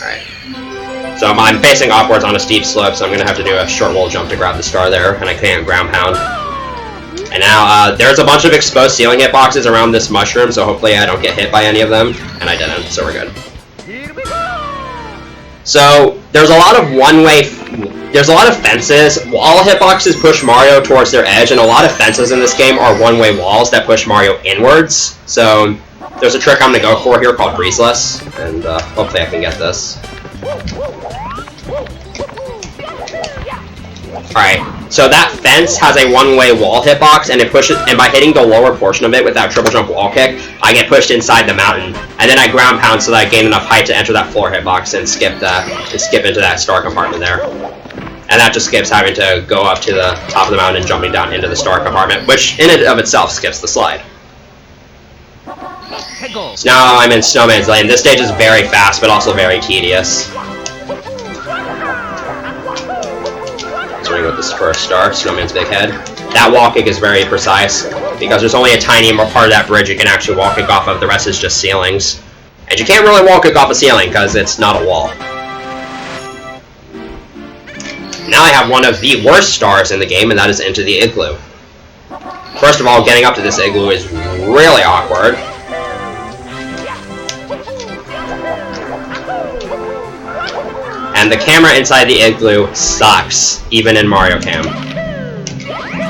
Alright. So I'm facing upwards on a steep slope, so I'm going to have to do a short wall jump to grab the star there, and I can't ground pound. And now, there's a bunch of exposed ceiling hitboxes around this mushroom, so hopefully I don't get hit by any of them. And I didn't, so we're good. So, there's a lot of there's a lot of fences. Wall hitboxes push Mario towards their edge, and a lot of fences in this game are one-way walls that push Mario inwards. So, there's a trick I'm going to go for here called Breezeless, and hopefully I can get this. Alright, so that fence has a one-way wall hitbox, and it pushes, and by hitting the lower portion of it with that triple jump wall kick, I get pushed inside the mountain, and then I ground pound so that I gain enough height to enter that floor hitbox and skip into that star compartment there. And that just skips having to go up to the top of the mountain and jumping down into the star compartment, which in and of itself skips the slide. So now I'm in Snowman's Lane. This stage is very fast, but also very tedious. With this first star, Snowman's big head. That wall kick is very precise, because there's only a tiny part of that bridge you can actually wall kick off of, the rest is just ceilings. And you can't really wall kick off a ceiling, because it's not a wall. Now I have one of the worst stars in the game, and that is Into the Igloo. First of all, getting up to this igloo is really awkward. And the camera inside the igloo sucks, even in Mario Cam.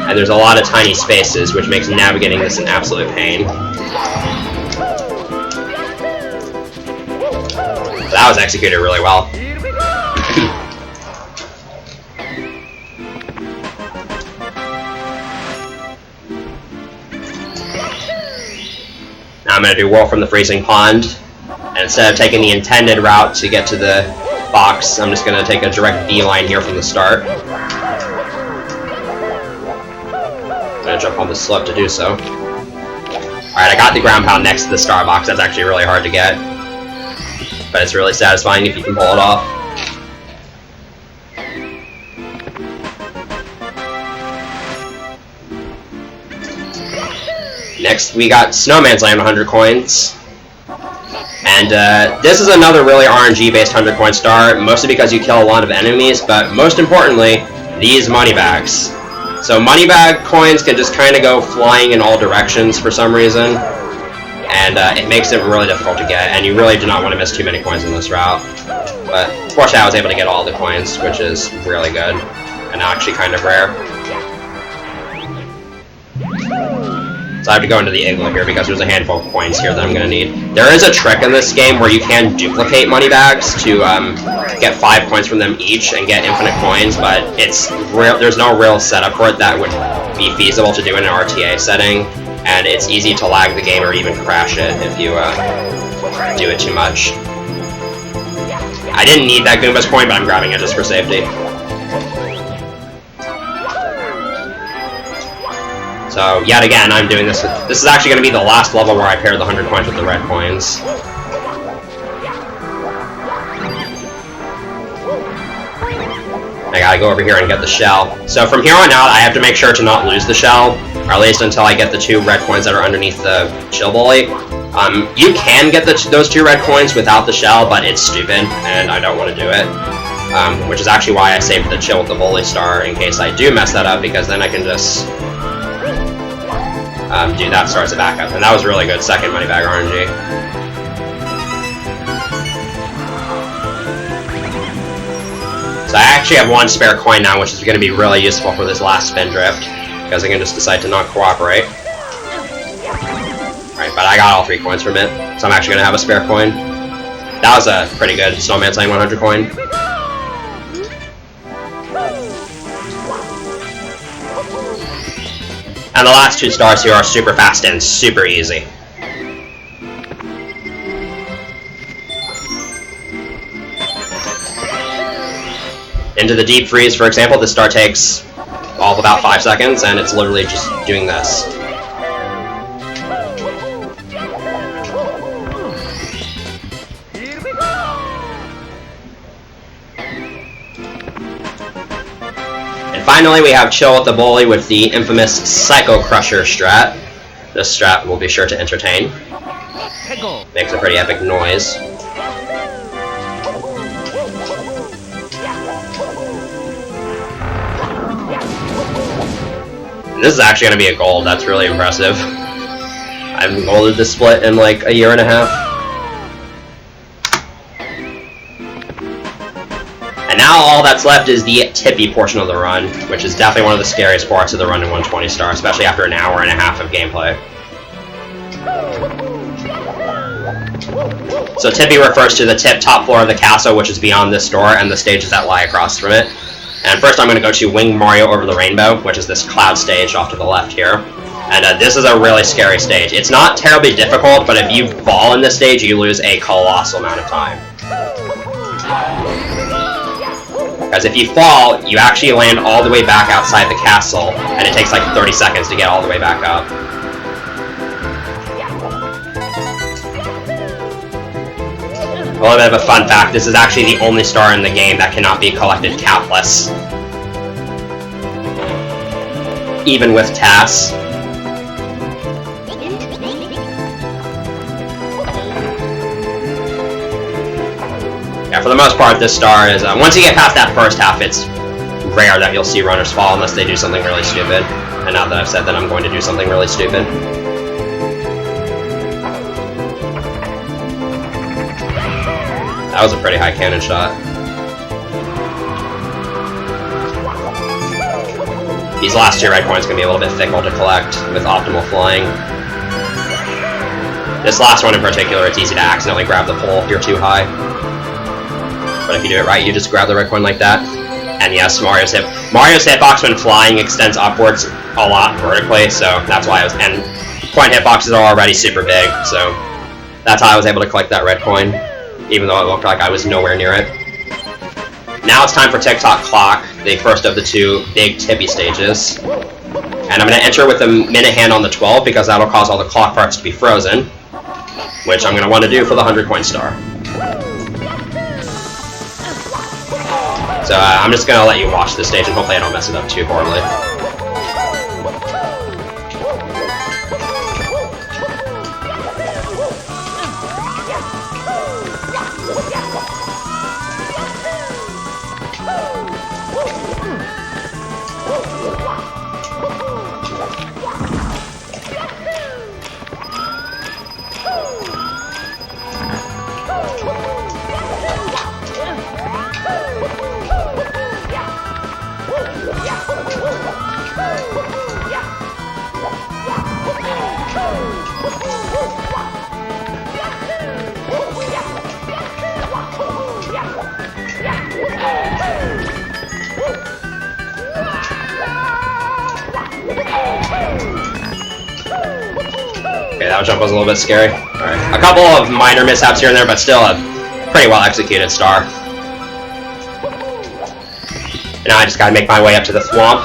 And there's a lot of tiny spaces, which makes navigating this an absolute pain. That was executed really well. Now I'm going to do Whirl from the Freezing Pond. And instead of taking the intended route to get to the box, I'm just going to take a direct beeline here from the start. I'm going to jump on the slope to do so. Alright, I got the ground pound next to the star box. That's actually really hard to get. But it's really satisfying if you can pull it off. Next, we got Snowman's Land 100 coins. And this is another really RNG-based 100 coin star, mostly because you kill a lot of enemies, but most importantly, these money bags. So money bag coins can just kind of go flying in all directions for some reason, and it makes it really difficult to get, and you really do not want to miss too many coins in this route. But fortunately I was able to get all the coins, which is really good, and actually kind of rare. So I have to go into the igloo here because there's a handful of coins here that I'm going to need. There is a trick in this game where you can duplicate money bags to get 5 coins from them each and get infinite coins, but there's no real setup for it that would be feasible to do in an RTA setting, and it's easy to lag the game or even crash it if you do it too much. I didn't need that Goomba's coin, but I'm grabbing it just for safety. So, yet again, I'm doing this. This is actually going to be the last level where I pair the 100 coins with the red coins. I gotta go over here and get the shell. So from here on out, I have to make sure to not lose the shell, or at least until I get the 2 red coins that are underneath the chill bully. You can get those 2 red coins without the shell, but it's stupid, and I don't want to do it. Which is actually why I saved the chill with the bully star in case I do mess that up, because then I can just do that star as a backup, and that was really good second money bag RNG. So I actually have 1 spare coin now, which is going to be really useful for this last spin drift, because I can just decide to not cooperate. Alright, but I got all 3 coins from it, so I'm actually going to have a spare coin. That was a pretty good Snowman Slaying 100 coin. And the last 2 stars here are super fast and super easy. Into the deep freeze, for example, this star takes all of about 5 seconds, and it's literally just doing this. And finally, we have Chill with the Bully with the infamous Psycho Crusher strat. This strat will be sure to entertain. Makes a pretty epic noise. This is actually going to be a gold. That's really impressive. I haven't golded this split in like a year and a half. And now all that's left is the tippy portion of the run, which is definitely one of the scariest parts of the run in 120 star, especially after an hour and a half of gameplay. So tippy refers to the top floor of the castle, which is beyond this door, and the stages that lie across from it. And first I'm going to go to Wing Mario Over the Rainbow, which is this cloud stage off to the left here. And this is a really scary stage. It's not terribly difficult, but if you fall in this stage, you lose a colossal amount of time. Because if you fall, you actually land all the way back outside the castle, and it takes like 30 seconds to get all the way back up. A little bit of a fun fact, this is actually the only star in the game that cannot be collected capless. Even with TAS. Yeah, for the most part, this star is, once you get past that first half, it's rare that you'll see runners fall unless they do something really stupid. And now that I've said that, I'm going to do something really stupid. That was a pretty high cannon shot. These last 2 red coins can be a little bit fickle to collect with optimal flying. This last one in particular, it's easy to accidentally grab the pole if you're too high. But if you do it right, you just grab the red coin like that. And yes, Mario's hitbox when flying extends upwards a lot vertically, so that's why I was... And coin hitboxes are already super big, so that's how I was able to collect that red coin, even though it looked like I was nowhere near it. Now it's time for Tick-Tock Clock, the first of the 2 big tippy stages. And I'm going to enter with the minute hand on the 12 because that'll cause all the clock parts to be frozen, which I'm going to want to do for the 100 coin star. So I'm just going to let you watch this stage and hopefully I don't mess it up too horribly. Okay, that jump was a little bit scary. Alright. A couple of minor mishaps here and there, but still a pretty well executed star. And now I just gotta make my way up to the swamp.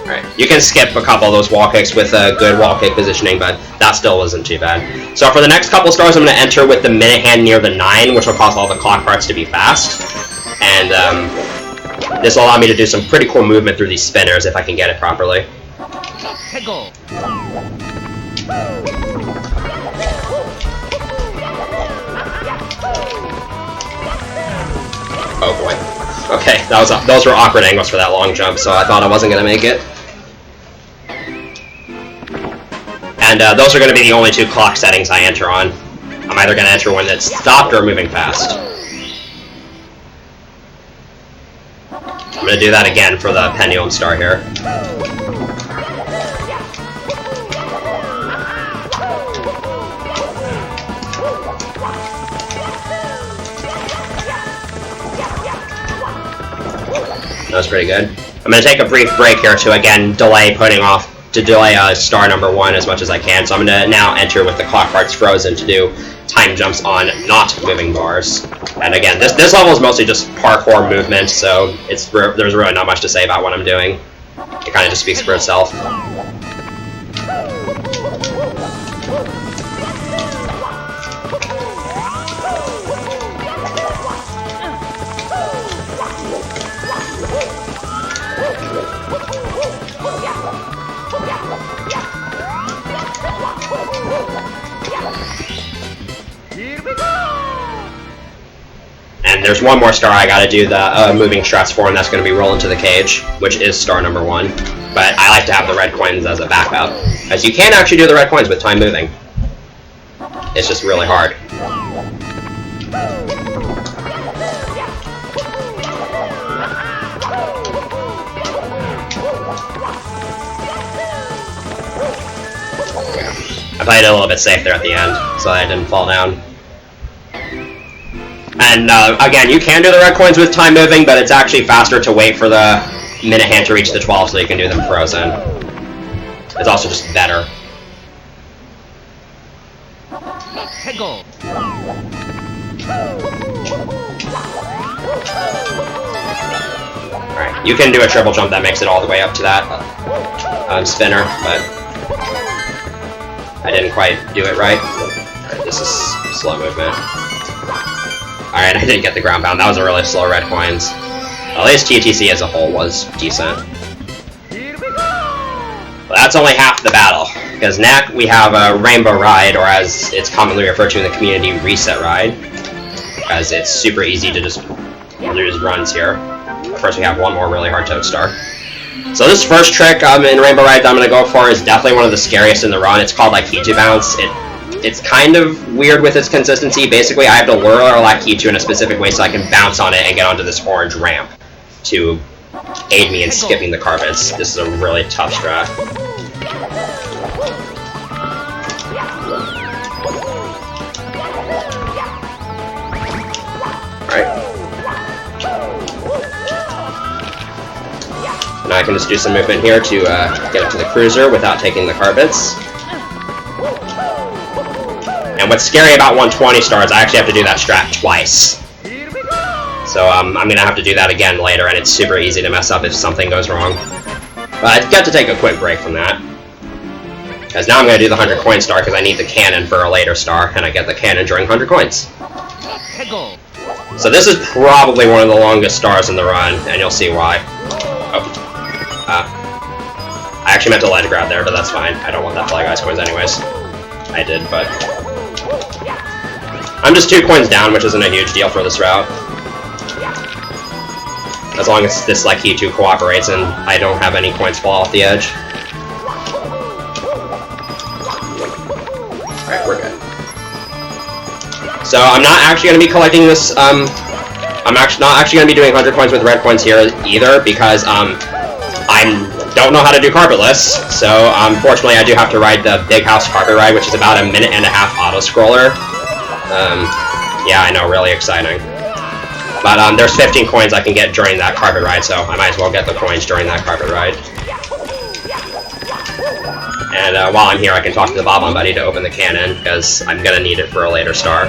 Alright, you can skip a couple of those wall kicks with good wall kick positioning, but that still wasn't too bad. So for the next couple stars, I'm going to enter with the minute hand near the 9, which will cause all the clock parts to be fast. And this will allow me to do some pretty cool movement through these spinners if I can get it properly. Oh boy. Okay, those were awkward angles for that long jump, so I thought I wasn't going to make it. And those are going to be the only 2 clock settings I enter on. I'm either going to enter one that's stopped or moving fast. I'm going to do that again for the pendulum star here. That was pretty good. I'm going to take a brief break here to, again, delay star number 1 as much as I can. So I'm going to now enter with the clock parts frozen to do time jumps on not moving bars. And again, this level is mostly just parkour movement, so there's really not much to say about what I'm doing. It kind of just speaks for itself. And there's one more star I gotta do the moving strats for, and that's gonna be roll into the cage, which is star number 1. But I like to have the red coins as a backup, as you can actually do the red coins with time moving. It's just really hard. I played it a little bit safe there at the end, so I didn't fall down. And again, you can do the red coins with time moving, but it's actually faster to wait for the minute hand to reach the 12 so you can do them frozen. It's also just better. Alright, you can do a triple jump that makes it all the way up to that spinner, but I didn't quite do it right. Alright, this is slow movement. Alright, I didn't get the ground pound. That was a really slow red coins. At least TTC as a whole was decent. But that's only half the battle, because next we have a Rainbow Ride, or as it's commonly referred to in the community, Reset Ride, because it's super easy to just lose runs here. First we have one more really hard Toad Star. So this first trick in Rainbow Ride that I'm going to go for is definitely one of the scariest in the run. It's called Lakitu Bounce. It's kind of weird with its consistency. Basically, I have to lure a Lakitu in a specific way so I can bounce on it and get onto this orange ramp to aid me in skipping the carpets. This is a really tough strat. Alright. Now I can just do some movement here to get up to the cruiser without taking the carpets. And what's scary about 120 stars, I actually have to do that strat twice. So I'm going to have to do that again later, and it's super easy to mess up if something goes wrong. But I've got to take a quick break from that. Because now I'm going to do the 100 coin star, because I need the cannon for a later star, and I get the cannon during 100 coins. So this is probably one of the longest stars in the run, and you'll see why. Oh. I actually meant to ledge grab there, but that's fine. I don't want that Fly Guys coins anyways. I did, but... I'm just 2 coins down, which isn't a huge deal for this route. As long as this Lakitu cooperates and I don't have any coins fall off the edge. Alright, we're good. So I'm not actually going to be collecting this, I'm not actually going to be doing 100 coins with red coins here either, because I don't know how to do carpetless, so unfortunately I do have to ride the Big House Carpet Ride, which is about a 1.5 minute auto-scroller. Yeah, I know, really exciting. But there's 15 coins I can get during that carpet ride, so I might as well get the coins during that carpet ride. And while I'm here, I can talk to the Bob-on Buddy to open the cannon, because I'm going to need it for a later star.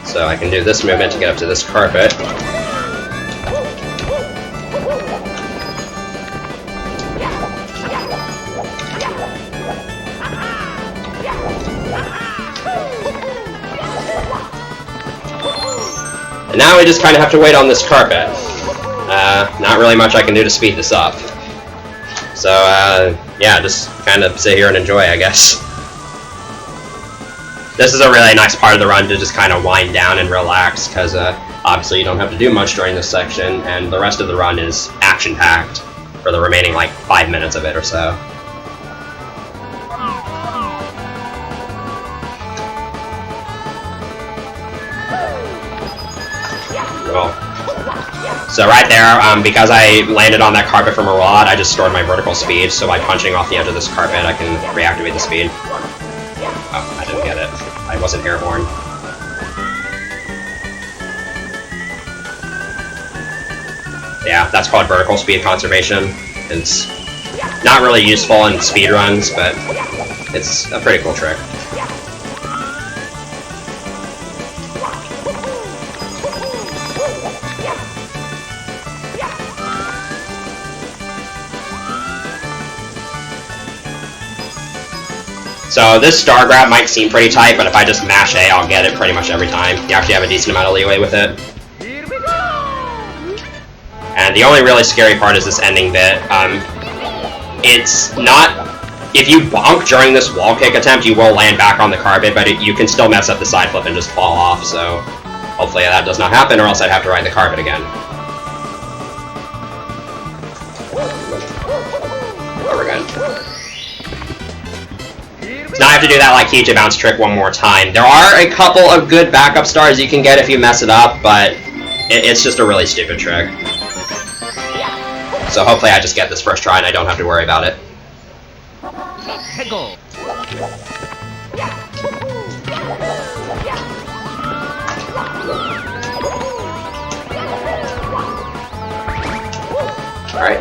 So I can do this movement to get up to this carpet. And now we just kind of have to wait on this carpet. Not really much I can do to speed this up. So, yeah, just kind of sit here and enjoy, I guess. This is a really nice part of the run to just kind of wind down and relax, because obviously you don't have to do much during this section, and the rest of the run is action-packed for the remaining, like, 5 minutes of it or so. Well, so right there, because I landed on that carpet from a rod, I just stored my vertical speed, so by punching off the edge of this carpet, I can reactivate the speed. Oh, I didn't get it. I wasn't airborne. Yeah, that's called vertical speed conservation. It's not really useful in speedruns, but it's a pretty cool trick. So this star grab might seem pretty tight, but if I just mash A, I'll get it pretty much every time. You actually have a decent amount of leeway with it. And the only really scary part is this ending bit. It's not... If you bonk during this wall kick attempt, you will land back on the carpet, but you can still mess up the side flip and just fall off, so hopefully that does not happen, or else I'd have to ride the carpet again. Oh, we're good. So now I have to do that like Kichi bounce trick one more time. There are a couple of good backup stars you can get if you mess it up, but it's just a really stupid trick. So hopefully I just get this first try and I don't have to worry about it. Alright.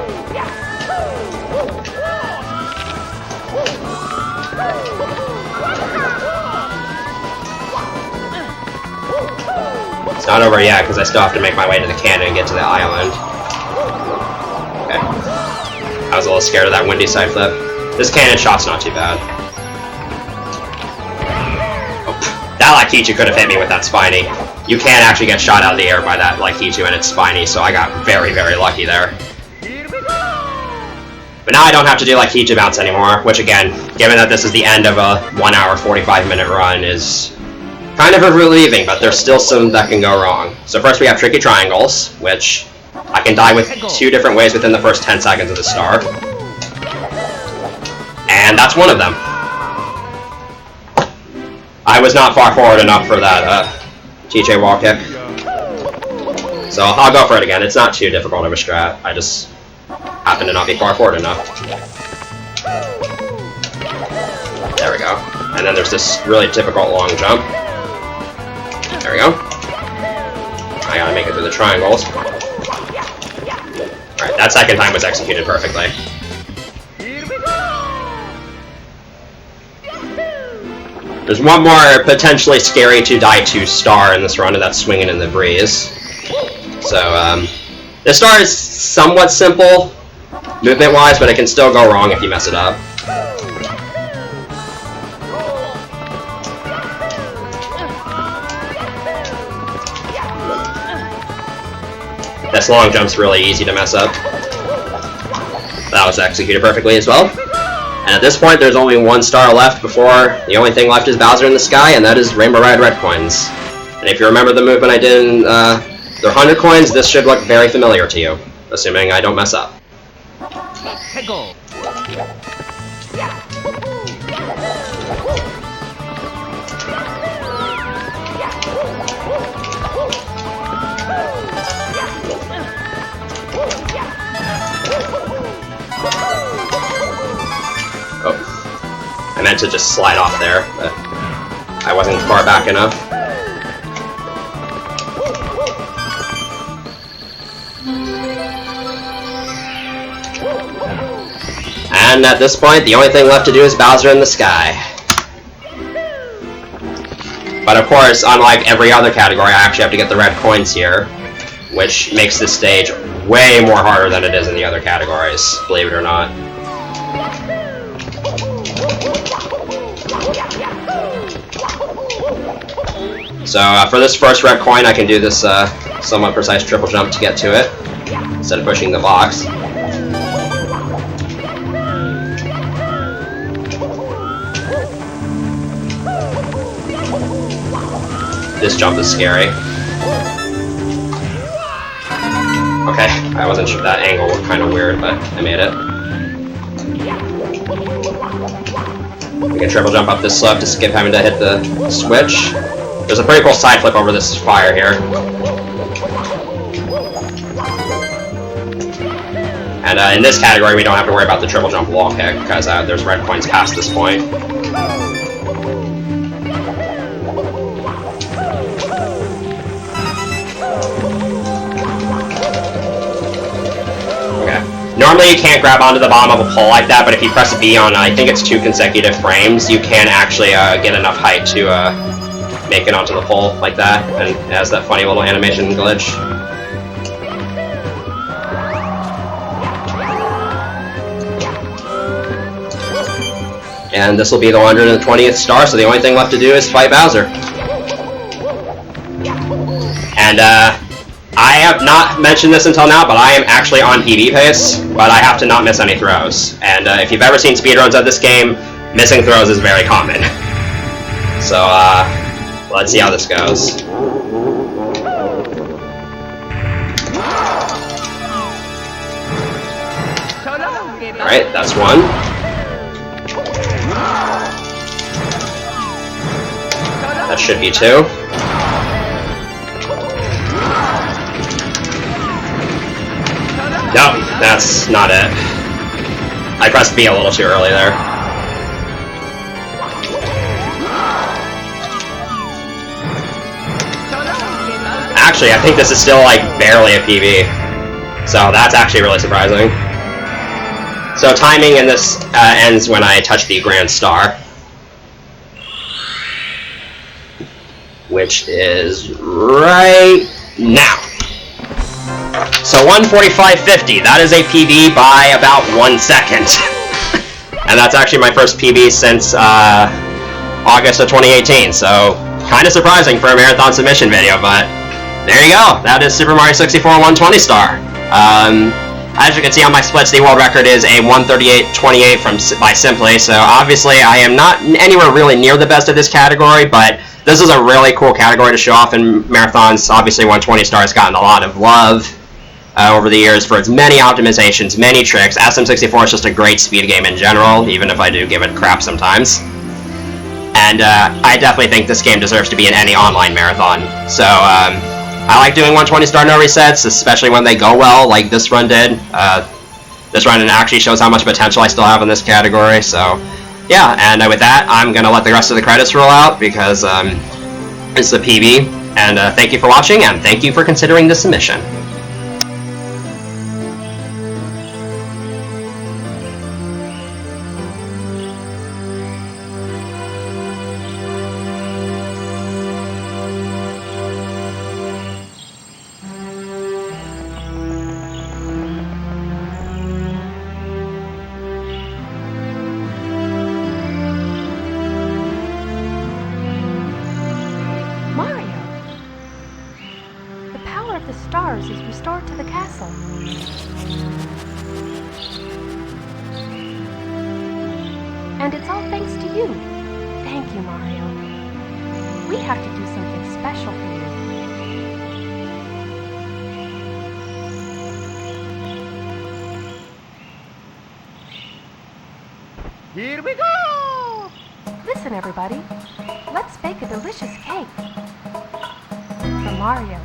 It's not over yet because I still have to make my way to the cannon and get to the island. Okay. I was a little scared of that windy side flip. This cannon shot's not too bad. Oh, that Laikichu could have hit me with that spiny. You can actually get shot out of the air by that Laikichu and it's spiny, so I got very, very lucky there. But now I don't have to do Laikichu bounce anymore, which again, given that this is the end of a 1 hour 45-minute run, is kind of relieving, but there's still some that can go wrong. So first we have tricky triangles, which I can die with 2 different ways within the first 10 seconds of the star. And that's one of them. I was not far forward enough for that TJ wall kick. So I'll go for it again. It's not too difficult of a strat. I just happen to not be far forward enough. There we go. And then there's this really difficult long jump. There we go. I gotta make it through the triangles. Alright, that second time was executed perfectly. There's one more potentially scary to die to star in this run, and that's swinging in the breeze. So, this star is somewhat simple, movement-wise, but it can still go wrong if you mess it up. This long jump's really easy to mess up. That was executed perfectly as well. And at this point, there's only 1 star left before the only thing left is Bowser in the sky, and that is Rainbow Ride red coins. And if you remember the movement I did in the 100 coins, this should look very familiar to you, assuming I don't mess up. I meant to just slide off there, but I wasn't far back enough. And at this point, the only thing left to do is Bowser in the sky. But of course, unlike every other category, I actually have to get the red coins here, which makes this stage way more harder than it is in the other categories, believe it or not. So for this first red coin, I can do this somewhat precise triple jump to get to it, instead of pushing the box. This jump is scary. Okay, I wasn't sure that angle was kind of weird, but I made it. We can triple jump up this slope to skip having to hit the switch. There's a pretty cool side flip over this fire here. And in this category, we don't have to worry about the triple jump wall kick, because there's red points past this point. Normally you can't grab onto the bottom of a pole like that, but if you press B on, I think it's 2 consecutive frames, you can actually get enough height to make it onto the pole like that, and it has that funny little animation glitch. And this will be the 120th star, so the only thing left to do is fight Bowser. And I have not mentioned this until now, but I am actually on PB pace, but I have to not miss any throws. And if you've ever seen speedruns of this game, missing throws is very common. So, let's see how this goes. Alright, that's one. That should be 2. No, that's not it. I pressed B a little too early there. Actually, I think this is still like barely a PB. So that's actually really surprising. So timing in this ends when I touch the Grand Star. Which is right now. So 1:45.50, that is a PB by about 1 second. And that's actually my first PB since August of 2018, so kind of surprising for a marathon submission video, but there you go. That is Super Mario 64 120 star. As you can see on my splits, the world record is a 1:38.28 by Simply, so obviously I am not anywhere really near the best of this category, but this is a really cool category to show off in marathons. Obviously 120 star has gotten a lot of love over the years for its many optimizations, many tricks. SM64 is just a great speed game in general, even if I do give it crap sometimes. And I definitely think this game deserves to be in any online marathon. So I like doing 120 star no resets, especially when they go well, like this run did. This run actually shows how much potential I still have in this category, so yeah, and with that, I'm going to let the rest of the credits roll out, because it's the PB, and thank you for watching, and thank you for considering this submission. The stars is restored to the castle. And it's all thanks to you. Thank you, Mario. We have to do something special for you. Here we go! Listen, everybody. Let's bake a delicious cake. For Mario.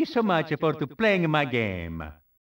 you so much for to playing my game.